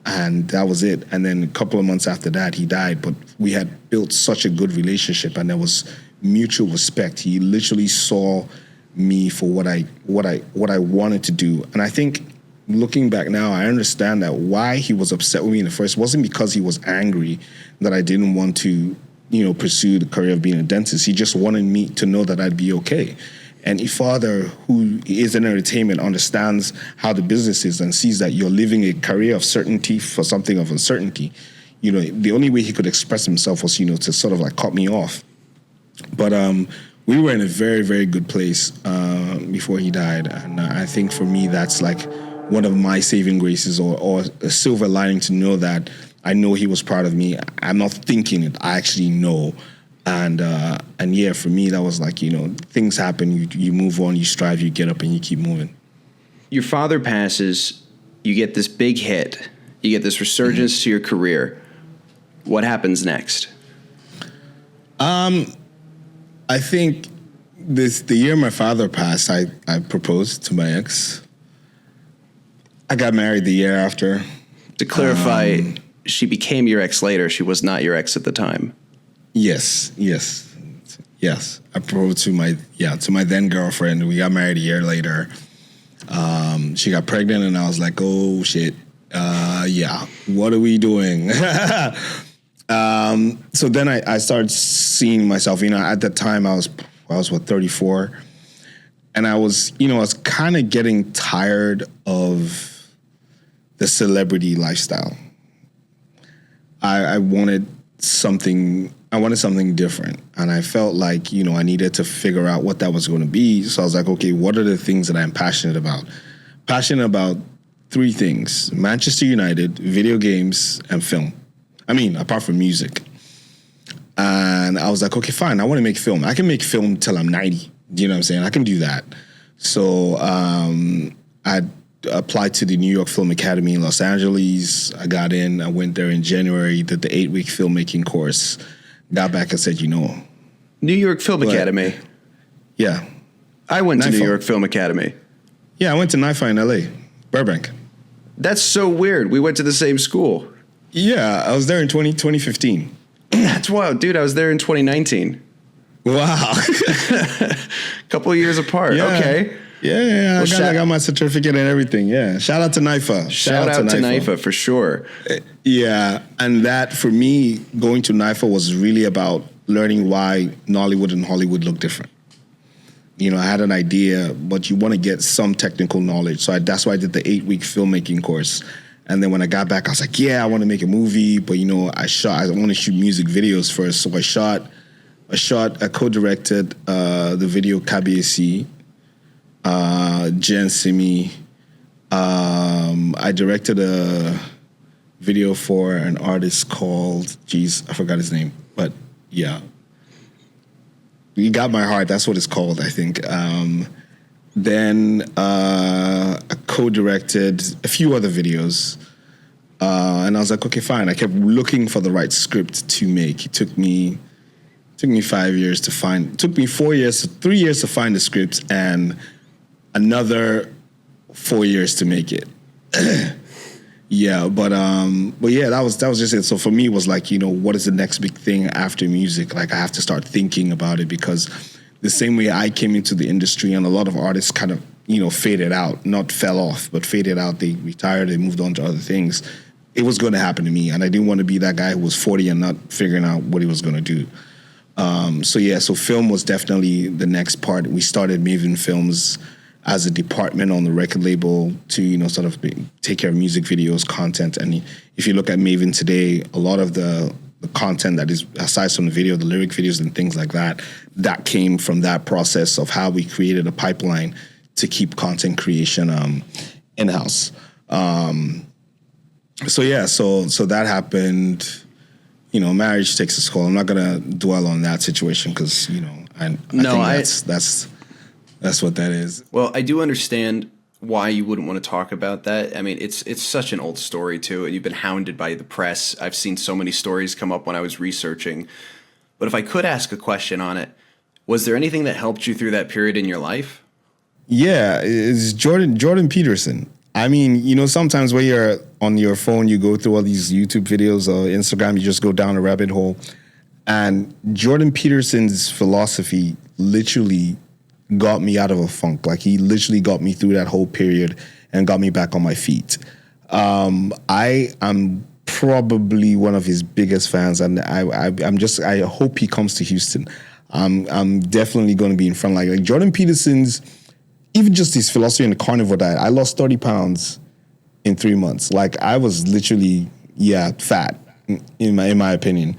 And that was it. And then a couple of months after that, he died. But we had built such a good relationship, and there was mutual respect. He literally saw me for what I wanted to do. And I think, looking back now, I understand that why he was upset with me in the first wasn't because he was angry that I didn't want to, pursue the career of being a dentist. He just wanted me to know that I'd be okay. And a father who is in entertainment understands how the business is and sees that you're living a career of certainty for something of uncertainty. The only way he could express himself was, to sort of cut me off. But we were in a very, very good place before he died. And I think for me, that's one of my saving graces or a silver lining to know that I know he was proud of me. I'm not thinking it. I actually know. And yeah, for me, that was things happen, you move on, you strive, you get up, and you keep moving. Your father passes, you get this big hit, you get this resurgence to your career. What happens next? I think the year my father passed, I proposed to my ex. I got married the year after. To clarify, she became your ex later. She was not your ex at the time. Yes. I proposed to my then girlfriend. We got married a year later. She got pregnant, and I was like, oh shit. What are we doing? So then I started seeing myself. At that time I was 34, and I was kind of getting tired of the celebrity lifestyle. I wanted something different. And I felt like, I needed to figure out what that was going to be. So I was like, okay, what are the things that I'm passionate about? Passionate about three things: Manchester United, video games, and film. Apart from music. And I was like, okay, fine. I want to make film. I can make film till I'm 90. You know what I'm saying? I can do that. So I applied to the New York Film Academy in Los Angeles. I got in. I went there in January, did the 8-week filmmaking course. Got back and said, New York Film Academy. Yeah. I went to New York Film Academy. Yeah, I went to NYFA in LA, Burbank. That's so weird. We went to the same school. Yeah, I was there in 2015. That's wild. Dude, I was there in 2019. Wow. Couple of years apart. Yeah. Okay. Yeah, I got my certificate and everything. Yeah, shout out to NYFA. Shout out to NYFA for sure. Yeah, and that for me, going to NYFA was really about learning why Nollywood and Hollywood look different. You know, I had an idea, but you want to get some technical knowledge. So that's why I did the 8-week filmmaking course. And then when I got back, I was like, yeah, I want to make a movie, but you know, I want to shoot music videos first. So I co-directed the video Kabiyesi, Jen Simi. I directed a video for an artist called, I forgot his name, but yeah. You Got My Heart, that's what it's called, I think. Then I co-directed a few other videos. And I was like, okay, fine. I kept looking for the right script to make. It took me 5 years to find, it took me 3 years to find the script and another 4 years to make it. Yeah, but yeah, that was just it. So for me, it was like, you know, what is the next big thing after music? Like I have to start thinking about it because the same way I came into the industry and a lot of artists kind of, you know, faded out, not fell off, but faded out. They retired, they moved on to other things. It was going to happen to me, and I didn't want to be that guy who was 40 and not figuring out what he was going to do. So film was definitely the next part. We started Mavin Films as a department on the record label to, you know, sort of take care of music videos, content. And if you look at Mavin today, a lot of the content that is, aside from the video, the lyric videos and things like that, that came from that process of how we created a pipeline to keep content creation in-house. So that happened. You know, marriage takes its toll. I'm not gonna dwell on that situation because, you know, I think that's what that is. Well, I do understand why you wouldn't want to talk about that. I mean, it's such an old story too, and you've been hounded by the press. I've seen so many stories come up when I was researching. But if I could ask a question on it, was there anything that helped you through that period in your life? Yeah, it's Jordan Peterson. I mean, you know, sometimes when you're on your phone, you go through all these YouTube videos or Instagram, you just go down a rabbit hole. And Jordan Peterson's philosophy literally got me out of a funk. Like, he literally got me through that whole period and got me back on my feet. I am probably one of his biggest fans, and I hope he comes to Houston. I'm definitely going to be in front. Like Jordan Peterson's, even just his philosophy on the carnivore diet. I lost 30 pounds in 3 months. Like, I was literally, fat in my opinion.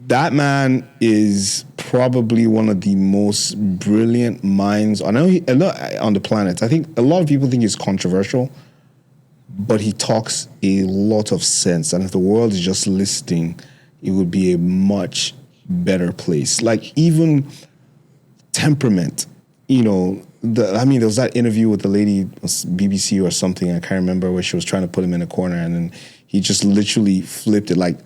That man is probably one of the most brilliant minds on the planet. I think a lot of people think he's controversial, but he talks a lot of sense. And if the world is just listening, it would be a much better place. Like, even temperament, you know, there was that interview with the lady, BBC or something, I can't remember, where she was trying to put him in a corner, and then he just literally flipped it. Like,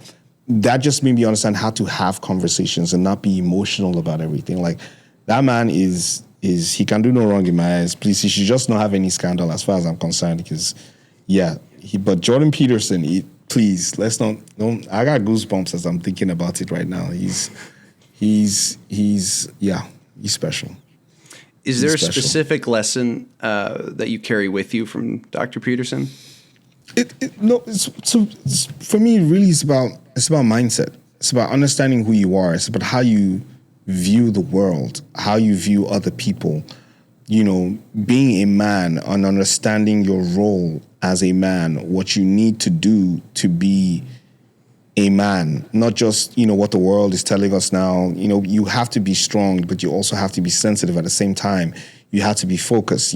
that just made me understand how to have conversations and not be emotional about everything. Like, that man is he can do no wrong in my eyes. Please, he should just not have any scandal as far as I'm concerned, because, but Jordan Peterson, please, let's not, I got goosebumps as I'm thinking about it right now. He's special. Is there a specific lesson that you carry with you from Dr. Peterson? For me, really, it's about mindset. It's about understanding who you are. It's about how you view the world, how you view other people. You know, being a man and understanding your role as a man, what you need to do to be a man, not just, you know, what the world is telling us now. You know, you have to be strong, but you also have to be sensitive at the same time. You have to be focused.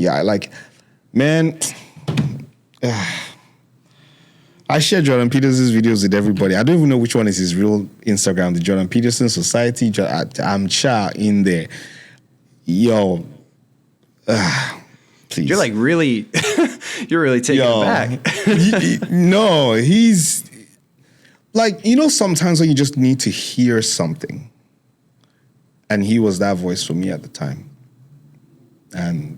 I share Jordan Peterson's videos with everybody. I don't even know which one is his real Instagram, the Jordan Peterson Society. I'm in there. Yo, please. You're like really, you're really taking it back. No, he's like, you know, sometimes when you just need to hear something. And he was that voice for me at the time. And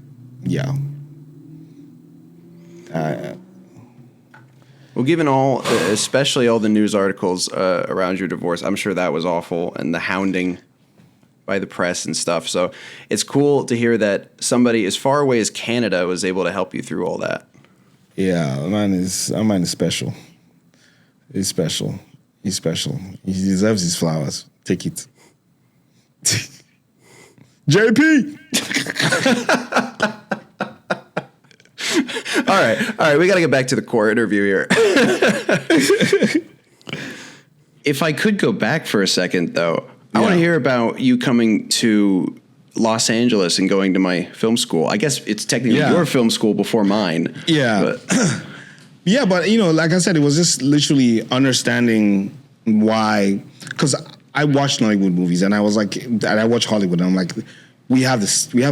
well, given especially all the news articles around your divorce, I'm sure that was awful, and the hounding by the press and stuff. So it's cool to hear that somebody as far away as Canada was able to help you through all that. Yeah, mine is special. He's special. He's special. He deserves his flowers. Take it. JP. All right. We got to get back to the core interview here. If I could go back for a second, though, I want to hear about you coming to Los Angeles and going to my film school. I guess it's technically your film school before mine. Yeah. But. Yeah, but, like I said, it was just literally understanding why, because I watched Nollywood movies and I was like, and I watch Hollywood and I'm like, we have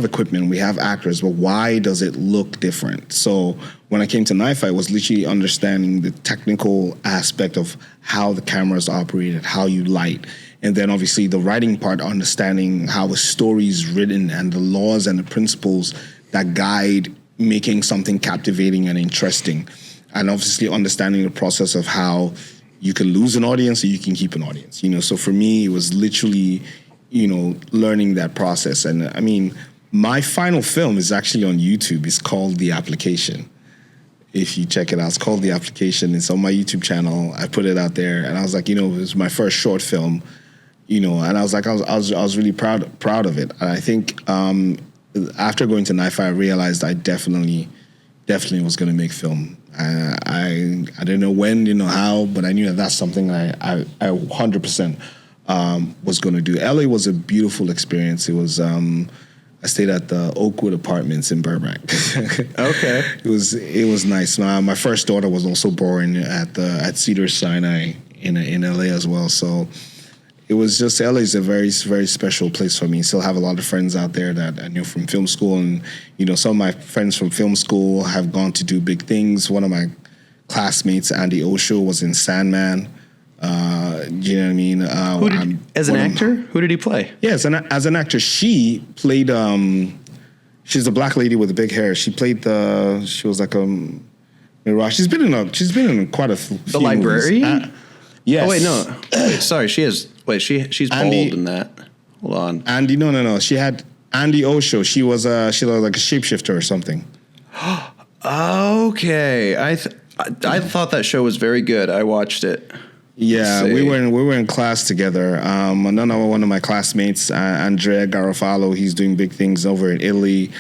equipment, we have actors, but why does it look different? So when I came to NYFA, it was literally understanding the technical aspect of how the cameras operated, how you light, and then obviously the writing part, understanding how a story is written and the laws and the principles that guide making something captivating and interesting. And obviously understanding the process of how you can lose an audience or you can keep an audience. So for me, it was literally, learning that process. And I mean, my final film is actually on YouTube. It's called The Application. If you check it out, it's called The Application. It's on my YouTube channel. I put it out there, and I was like, it was my first short film, and I was like, I was really proud of it. And I think after going to NYFA, I realized I definitely was going to make film. I didn't know when, how, but I knew that's something I 100% was going to do. LA was a beautiful experience. It was I stayed at the Oakwood Apartments in Burbank. Okay, it was nice. My first daughter was also born at Cedar Sinai in LA as well. So it was just, LA is a very, very special place for me. Still have a lot of friends out there that I knew from film school. And, some of my friends from film school have gone to do big things. One of my classmates, Andy Osho, was in Sandman. Do you know what I mean? As an actor? Who did he play? Yes, as an actor, she played, she's a black lady with the big hair. She played she was like she's been in quite a few The Librarian? movies. Yes. Oh, wait, no. Wait, sorry, she's Andy, bold in that. Hold on. Andy, no. She had Andy Osho. She was like a shapeshifter or something. Okay. I thought that show was very good. I watched it. Yeah, we were in class together. One of my classmates, Andrea Garofalo, he's doing big things over in Italy.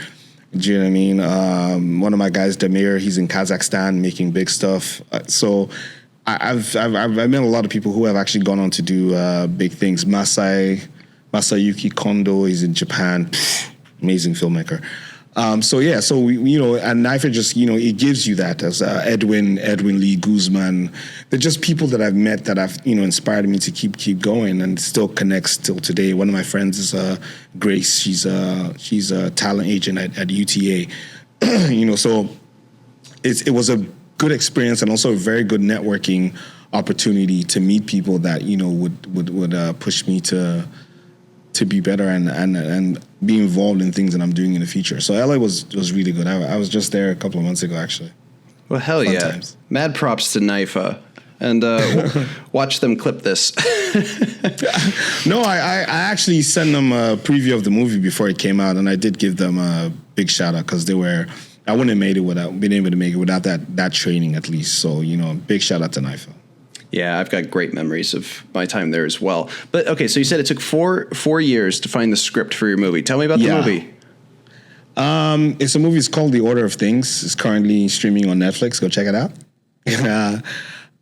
Do you know what I mean? One of my guys, Damir, he's in Kazakhstan making big stuff. So I've met a lot of people who have actually gone on to do big things. Masayuki Kondo, he's in Japan, amazing filmmaker. So we, and NYFA just, it gives you that as Edwin Lee Guzman. They're just people that I've met that have, inspired me to keep going and still connects till today. One of my friends is Grace. She's a talent agent at UTA. So it was a good experience and also a very good networking opportunity to meet people that, would push me to be better and be involved in things that I'm doing in the future. So LA was really good. I was just there a couple of months ago, actually. Well, hell Fun yeah. times. Mad props to NYFA. And watch them clip this. No, I actually sent them a preview of the movie before it came out, and I did give them a big shout out because I wouldn't have been able to make it without that training at least. So, big shout out to NYFA. Yeah, I've got great memories of my time there as well. But okay, so you said it took four years to find the script for your movie. Tell me about the movie. It's a movie. It's called The Order of Things. It's currently streaming on Netflix. Go check it out.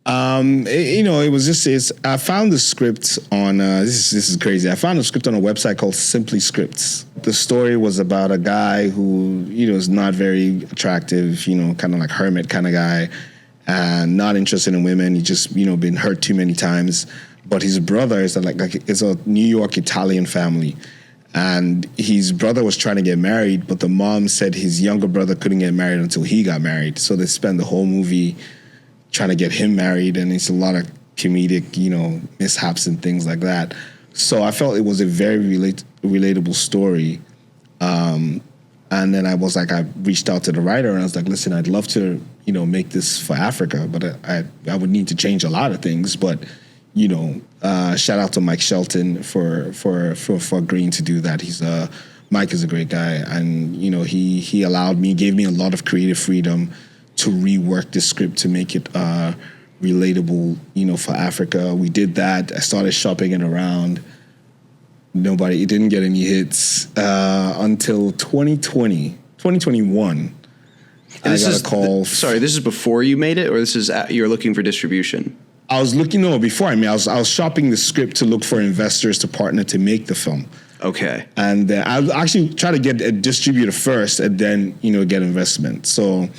It was just. I found the script on. This is crazy. I found the script on a website called Simply Scripts. The story was about a guy who is not very attractive. Kind of like hermit kind of guy. And not interested in women. He just, been hurt too many times. But his brother is it's a New York Italian family. And his brother was trying to get married, but the mom said his younger brother couldn't get married until he got married. So they spend the whole movie trying to get him married. And it's a lot of comedic, mishaps and things like that. So I felt it was a very relatable story. And then I reached out to the writer and I was like, listen, I'd love to, make this for Africa, but I would need to change a lot of things. But, shout out to Mike Shelton for agreeing to do that. Mike is a great guy, and he allowed me, gave me a lot of creative freedom to rework the script to make it relatable, for Africa. We did that. I started shopping it around. It didn't get any hits until 2021. This is before you made it, or this is you're looking for distribution? I was looking, before I was shopping the script to look for investors to partner to make the film. Okay. And I actually try to get a distributor first and then, get investment. So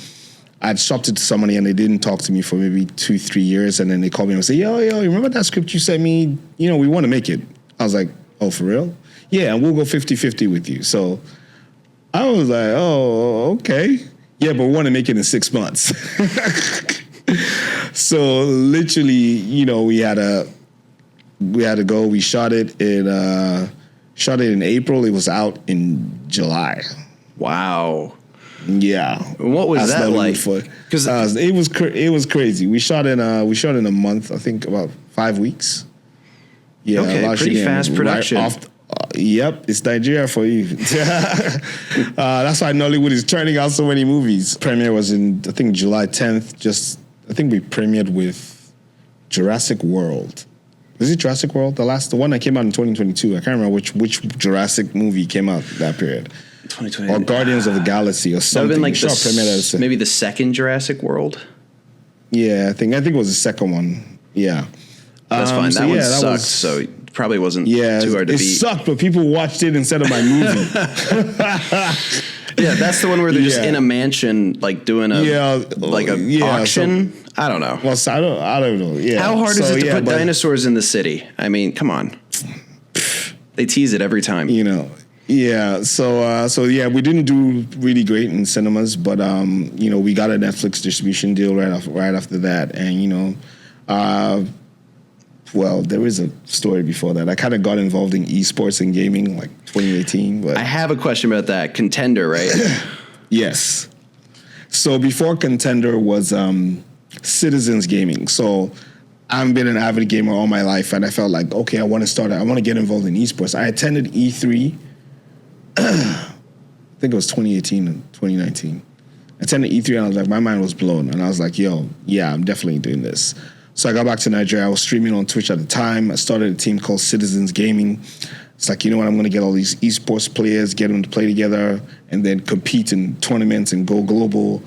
I'd shopped it to somebody and they didn't talk to me for maybe 2-3 years. And then they called me and say, yo, remember that script you sent me? We want to make it. I was like, oh, for real? Yeah, and we'll go 50-50 with you. So I was like, oh, okay. Yeah, but we want to make it in 6 months. So literally, we had to go. We shot it in April. It was out in July. Wow. Yeah. What was that like? Because it was crazy. We shot in a month. I think about 5 weeks. Yeah. Okay. Pretty fast production. Yep, it's Nigeria for you. That's why Nollywood is turning out so many movies. Premiere was in, I think, July 10th. I think we premiered with Jurassic World. Is it Jurassic World? The one that came out in 2022. I can't remember which Jurassic movie came out that period. 2020. Or Guardians of the Galaxy or something. That would have been like maybe the second Jurassic World. Yeah, I think it was the second one. Yeah. That's fine. That one sucked, so it probably wasn't too hard to beat. It sucked, but people watched it instead of my movie. Yeah, that's the one where they're just in a mansion, like doing auction. I don't know. Well, I don't know. Yeah. How hard is it to put dinosaurs in the city? I mean, come on. They tease it every time. Yeah. So we didn't do really great in cinemas, but we got a Netflix distribution deal right after that, and well, there is a story before that. I kind of got involved in esports and gaming like 2018. But I have a question about that. Contender, right? Yes. So before Contender was Citizens Gaming. So I've been an avid gamer all my life, and I felt like, okay, I want to get involved in esports. I attended E3. I think it was 2018 and 2019. I attended E3 and I was like, my mind was blown. And I was like, yo, yeah, I'm definitely doing this. So I got back to Nigeria. I was streaming on Twitch at the time. I started a team called Citizens Gaming. It's like, I'm going to get all these esports players, get them to play together, and then compete in tournaments and go global.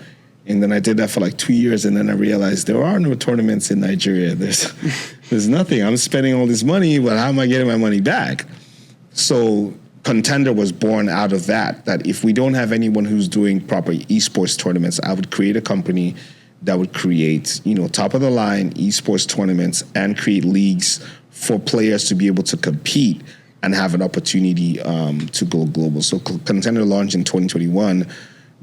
And then I did that for like 2 years, and then I realized there are no tournaments in Nigeria. There's nothing. I'm spending all this money, but how am I getting my money back? So Contender was born out of that if we don't have anyone who's doing proper esports tournaments, I would create a company that would create, top-of-the-line esports tournaments and create leagues for players to be able to compete and have an opportunity to go global. So Contender launched in 2021,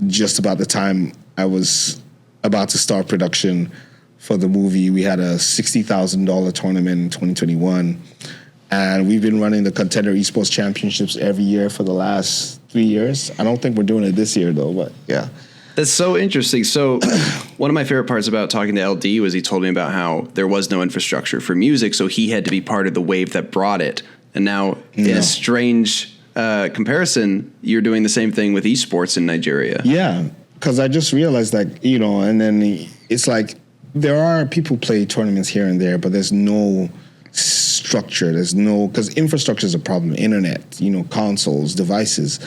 just about the time I was about to start production for the movie. We had a $60,000 tournament in 2021, and we've been running the Contender Esports Championships every year for the last 3 years. I don't think we're doing it this year, though, but yeah. That's so interesting. So one of my favorite parts about talking to eLDee was he told me about how there was no infrastructure for music, so he had to be part of the wave that brought it. And now, in a strange comparison, you're doing the same thing with esports in Nigeria. Yeah, because I just realized that, and then it's like there are people play tournaments here and there, but there's no structure. Because infrastructure is a problem. Internet, consoles, devices.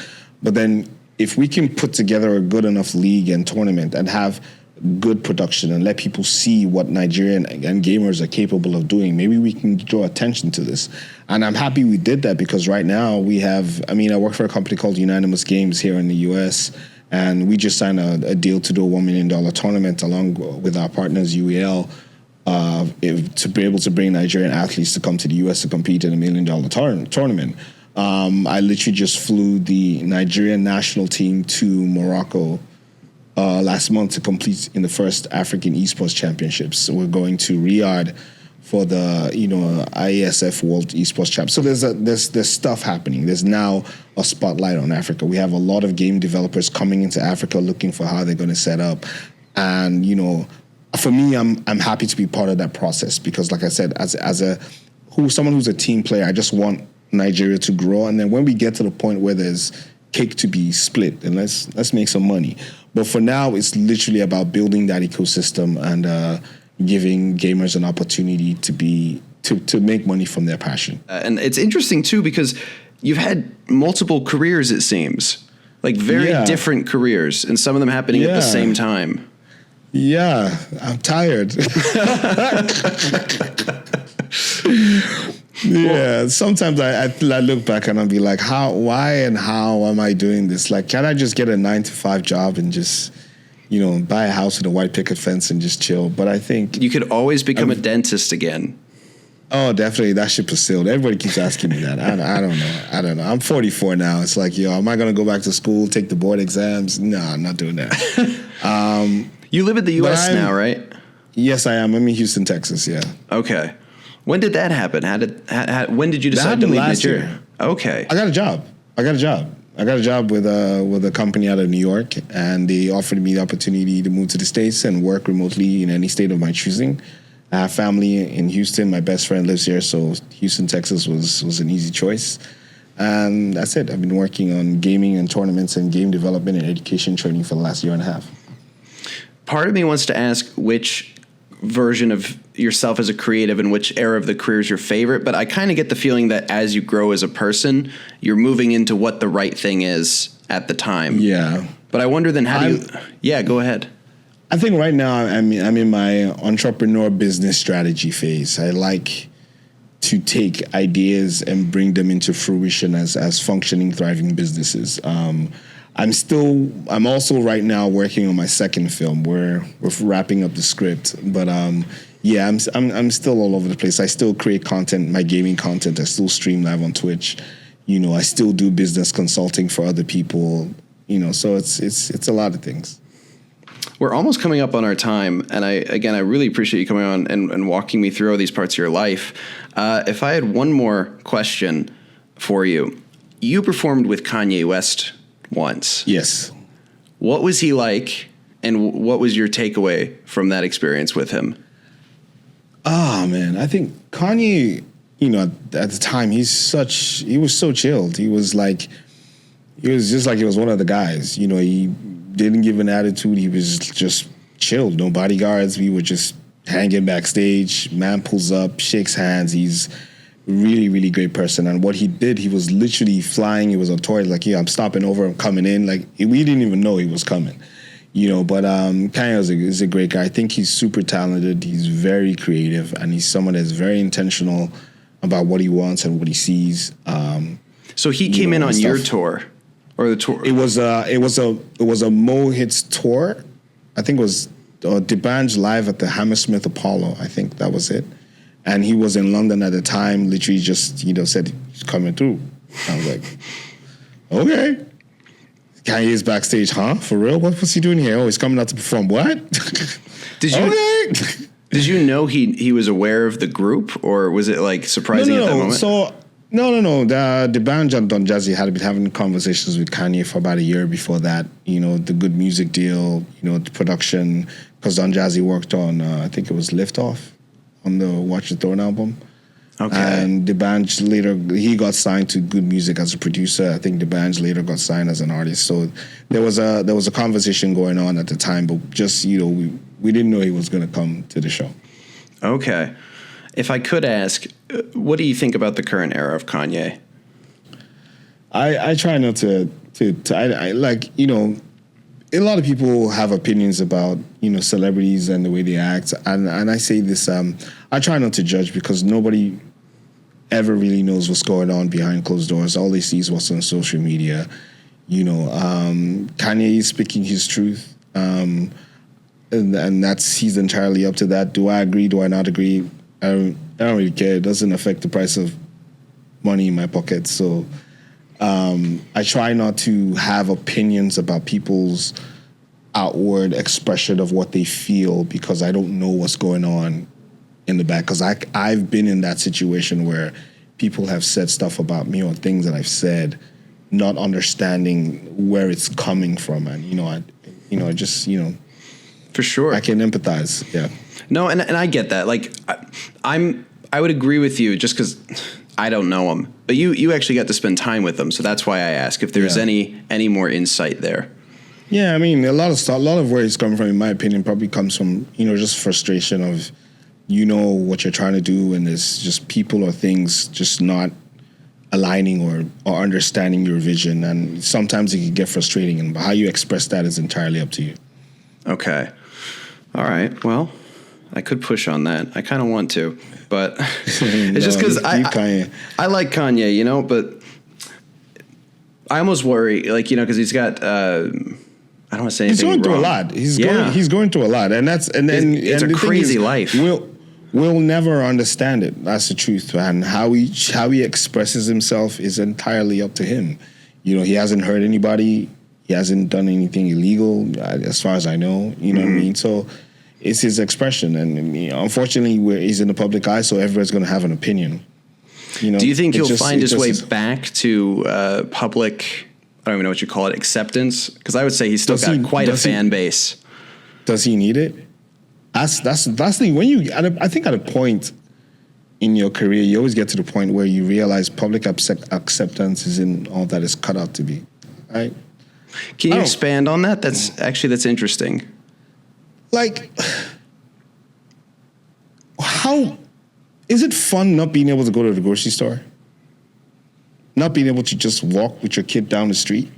But then if we can put together a good enough league and tournament and have good production and let people see what Nigerian and gamers are capable of doing, maybe we can draw attention to this. And I'm happy we did that, because right now we have, I work for a company called Unanimous Games here in the US, and we just signed a deal to do a $1 million tournament along with our partners, UEL, to be able to bring Nigerian athletes to come to the US to compete in a $1 million tournament. I literally just flew the Nigerian national team to Morocco last month to compete in the first African Esports Championships. So we're going to Riyadh for the IASF World Esports Champ. So there's stuff happening. There's now a spotlight on Africa. We have a lot of game developers coming into Africa looking for how they're going to set up, and for me, I'm happy to be part of that process because, like I said, as someone who's a team player, I just want Nigeria to grow. And then when we get to the point where there's cake to be split, then let's make some money. But for now, it's literally about building that ecosystem and giving gamers an opportunity to make money from their passion. And it's interesting too because you've had multiple careers, it seems, like very different careers, and some of them happening at the same time. Yeah, I'm tired. Yeah, sometimes I look back and I'll be like, why am I doing this? Like, can't I just get a 9-to-5 job and just, buy a house with a white picket fence and just chill? But I think you could always become a dentist again. Oh, definitely. That ship is sailed. Everybody keeps asking me that. I don't know. I'm 44 now. It's like, am I going to go back to school, take the board exams? No, I'm not doing that. You live in the U.S. now, right? Yes, I am. I'm in Houston, Texas. Yeah. Okay. When did that happen? When did you decide to leave Nigeria? Year. Okay. I got a job with a company out of New York, and they offered me the opportunity to move to the States and work remotely in any state of my choosing. I have family in Houston. My best friend lives here, so Houston, Texas was an easy choice. And that's it. I've been working on gaming and tournaments and game development and education training for the last year and a half. Part of me wants to ask which version of yourself as a creative and which era of the career is your favorite, but I kind of get the feeling that as you grow as a person, you're moving into what the right thing is at the time. Yeah. But I wonder then go ahead. I think right now I'm in my entrepreneur business strategy phase. I like to take ideas and bring them into fruition as functioning, thriving businesses. I'm also right now working on my second film. We're wrapping up the script, but I'm still all over the place. I still create content, my gaming content. I still stream live on Twitch. I still do business consulting for other people. So it's a lot of things. We're almost coming up on our time, and I really appreciate you coming on and walking me through all these parts of your life. If I had one more question for you, you performed with Kanye West once. Yes. What was he like, and what was your takeaway from that experience with him? Oh, man, I think Kanye, at the time, he was so chilled. He was just like he was one of the guys. He didn't give an attitude. He was just chilled. No bodyguards. We were just hanging backstage. Man pulls up, shakes hands. He's really, really great person. And what he did, he was literally flying. He was on tour. Like, I'm stopping over. I'm coming in. Like, we didn't even know he was coming. But Kanye is a great guy. I think he's super talented. He's very creative, and he's someone that's very intentional about what he wants and what he sees. So he came in on your tour. Or the tour? It was a Mo Hits tour. I think it was D'banj live at the Hammersmith Apollo. I think that was it. And he was in London at the time. Literally just said he's coming through. I was like, okay. Kanye's backstage, huh? For real? What's he doing here? Oh, he's coming out to perform. What? Did you know he was aware of the group, or was it like surprising at that moment? No. D'banj and Don Jazzy had been having conversations with Kanye for about a year before that. The good music deal, the production, because Don Jazzy worked on, I think it was Lift Off on the Watch the Throne album. Okay. And D'banj later, he got signed to Good Music as a producer. I think D'banj later got signed as an artist. So there was a conversation going on at the time, but just, we didn't know he was going to come to the show. Okay. If I could ask, what do you think about the current era of Kanye? I try not to I like, a lot of people have opinions about, celebrities and the way they act. And I say this, I try not to judge because nobody ever really knows what's going on behind closed doors. All they see is what's on social media. Kanye is speaking his truth. And he's entirely up to that. Do I agree? Do I not agree? I don't really care. It doesn't affect the price of money in my pocket. So I try not to have opinions about people's outward expression of what they feel because I don't know what's going on in the back. Because I've been in that situation where people have said stuff about me or things that I've said, not understanding where it's coming from. And, For sure. I can empathize. Yeah. No, and I get that. Like, I would agree with you just because I don't know him, but you actually got to spend time with him, so that's why I ask if there's any more insight there. Yeah, I mean, a lot of where it's coming from, in my opinion, probably comes from, just frustration of, what you're trying to do, and there's just people or things just not aligning or understanding your vision, and sometimes it can get frustrating, and how you express that is entirely up to you. Okay. All right. Well, I could push on that. I kind of want to, but it's just because I like Kanye, but I almost worry, because he's got, I don't want to say anything wrong. He's going through a lot. He's going through a lot, and it's a crazy life. We'll never understand it. That's the truth. And how he expresses himself is entirely up to him. He hasn't hurt anybody. He hasn't done anything illegal, as far as I know. You know what I mean? So it's his expression, and unfortunately, he's in the public eye, so everybody's going to have an opinion. Do you think he'll find his way back to public? I don't even know what you call it, acceptance? Because I would say he's still got quite a fan base. Does he need it? That's the thing. I think at a point in your career, you always get to the point where you realize public acceptance isn't all that it's cut out to be. Right? Can you expand on that? That's interesting. Like, how is it fun not being able to go to the grocery store? Not being able to just walk with your kid down the street?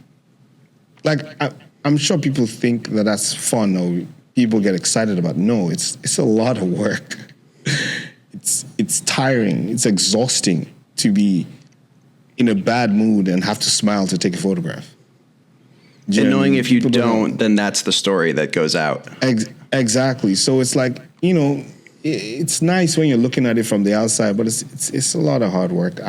Like, I'm sure people think that that's fun or people get excited about. No, it's a lot of work. It's tiring. It's exhausting to be in a bad mood and have to smile to take a photograph. And knowing if you don't, then that's the story that goes out. Exactly. So it's like, it's nice when you're looking at it from the outside, but it's a lot of hard work.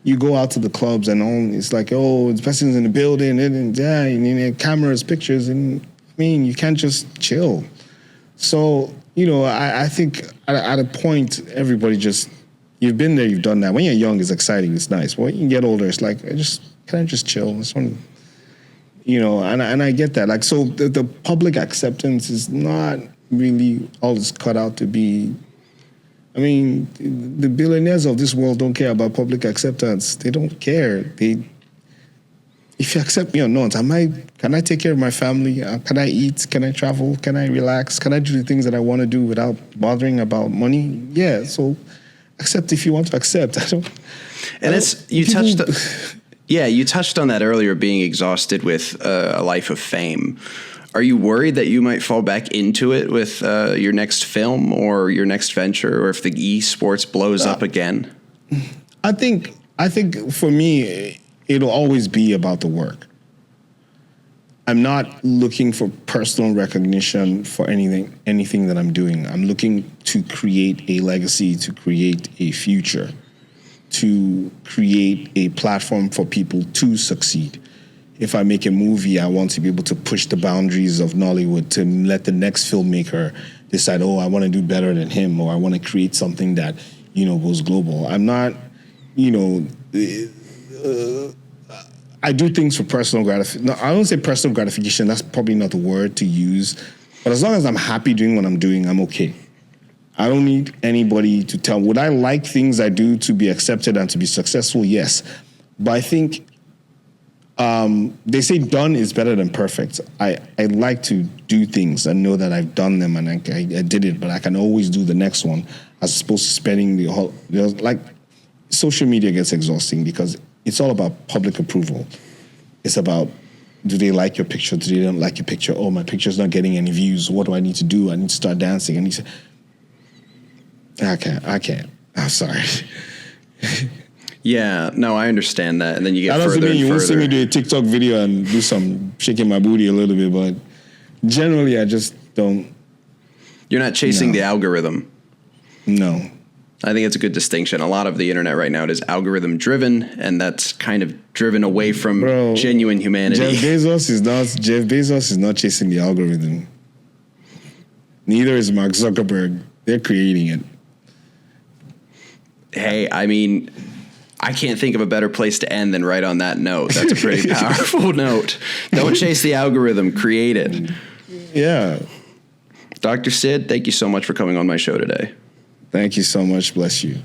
You go out to the clubs and it's like, the person's in the building, and cameras, pictures, and you can't just chill. So, I think at a point, everybody you've been there, you've done that. When you're young, it's exciting, it's nice. When you get older, it's like, can I just chill? And I get that. Like, so the public acceptance is not really all it's cut out to be. I mean, the billionaires of this world don't care about public acceptance. They don't care. If you accept me or not, can I take care of my family? Can I eat? Can I travel? Can I relax? Can I do the things that I want to do without bothering about money? Yeah, so accept if you want to accept. You touched on that earlier, being exhausted with a life of fame. Are you worried that you might fall back into it with your next film or your next venture, or if the esports blows up again? I think for me, it'll always be about the work. I'm not looking for personal recognition for anything that I'm doing. I'm looking to create a legacy, to create a future, to create a platform for people to succeed. If I make a movie, I want to be able to push the boundaries of Nollywood to let the next filmmaker decide, I want to do better than him, or I want to create something that, goes global. I'm not, I do things for personal gratification. No, I don't say personal gratification. That's probably not the word to use. But as long as I'm happy doing what I'm doing, I'm okay. I don't need anybody to tell. Would I like things I do to be accepted and to be successful? Yes. But I think they say done is better than perfect. I like to do things and know that I've done them and I did it, but I can always do the next one, as opposed to spending the whole... Like, social media gets exhausting because it's all about public approval. It's about, do they like your picture? Do they not like your picture? My picture's not getting any views. What do I need to do? I need to start dancing. I can't. I'm sorry. Yeah, no, I understand that. And then you get further and further. That doesn't mean you won't see me do a TikTok video and do some shaking my booty a little bit, but generally I just don't. You're not chasing the algorithm. No. I think it's a good distinction. A lot of the internet right now is algorithm driven, and that's kind of driven away from genuine humanity. Jeff Bezos is not chasing the algorithm. Neither is Mark Zuckerberg. They're creating it. Hey, I mean, I can't think of a better place to end than right on that note. That's a pretty powerful note. Don't chase the algorithm, create it. Yeah. Dr. Sid, thank you so much for coming on my show today. Thank you so much. Bless you.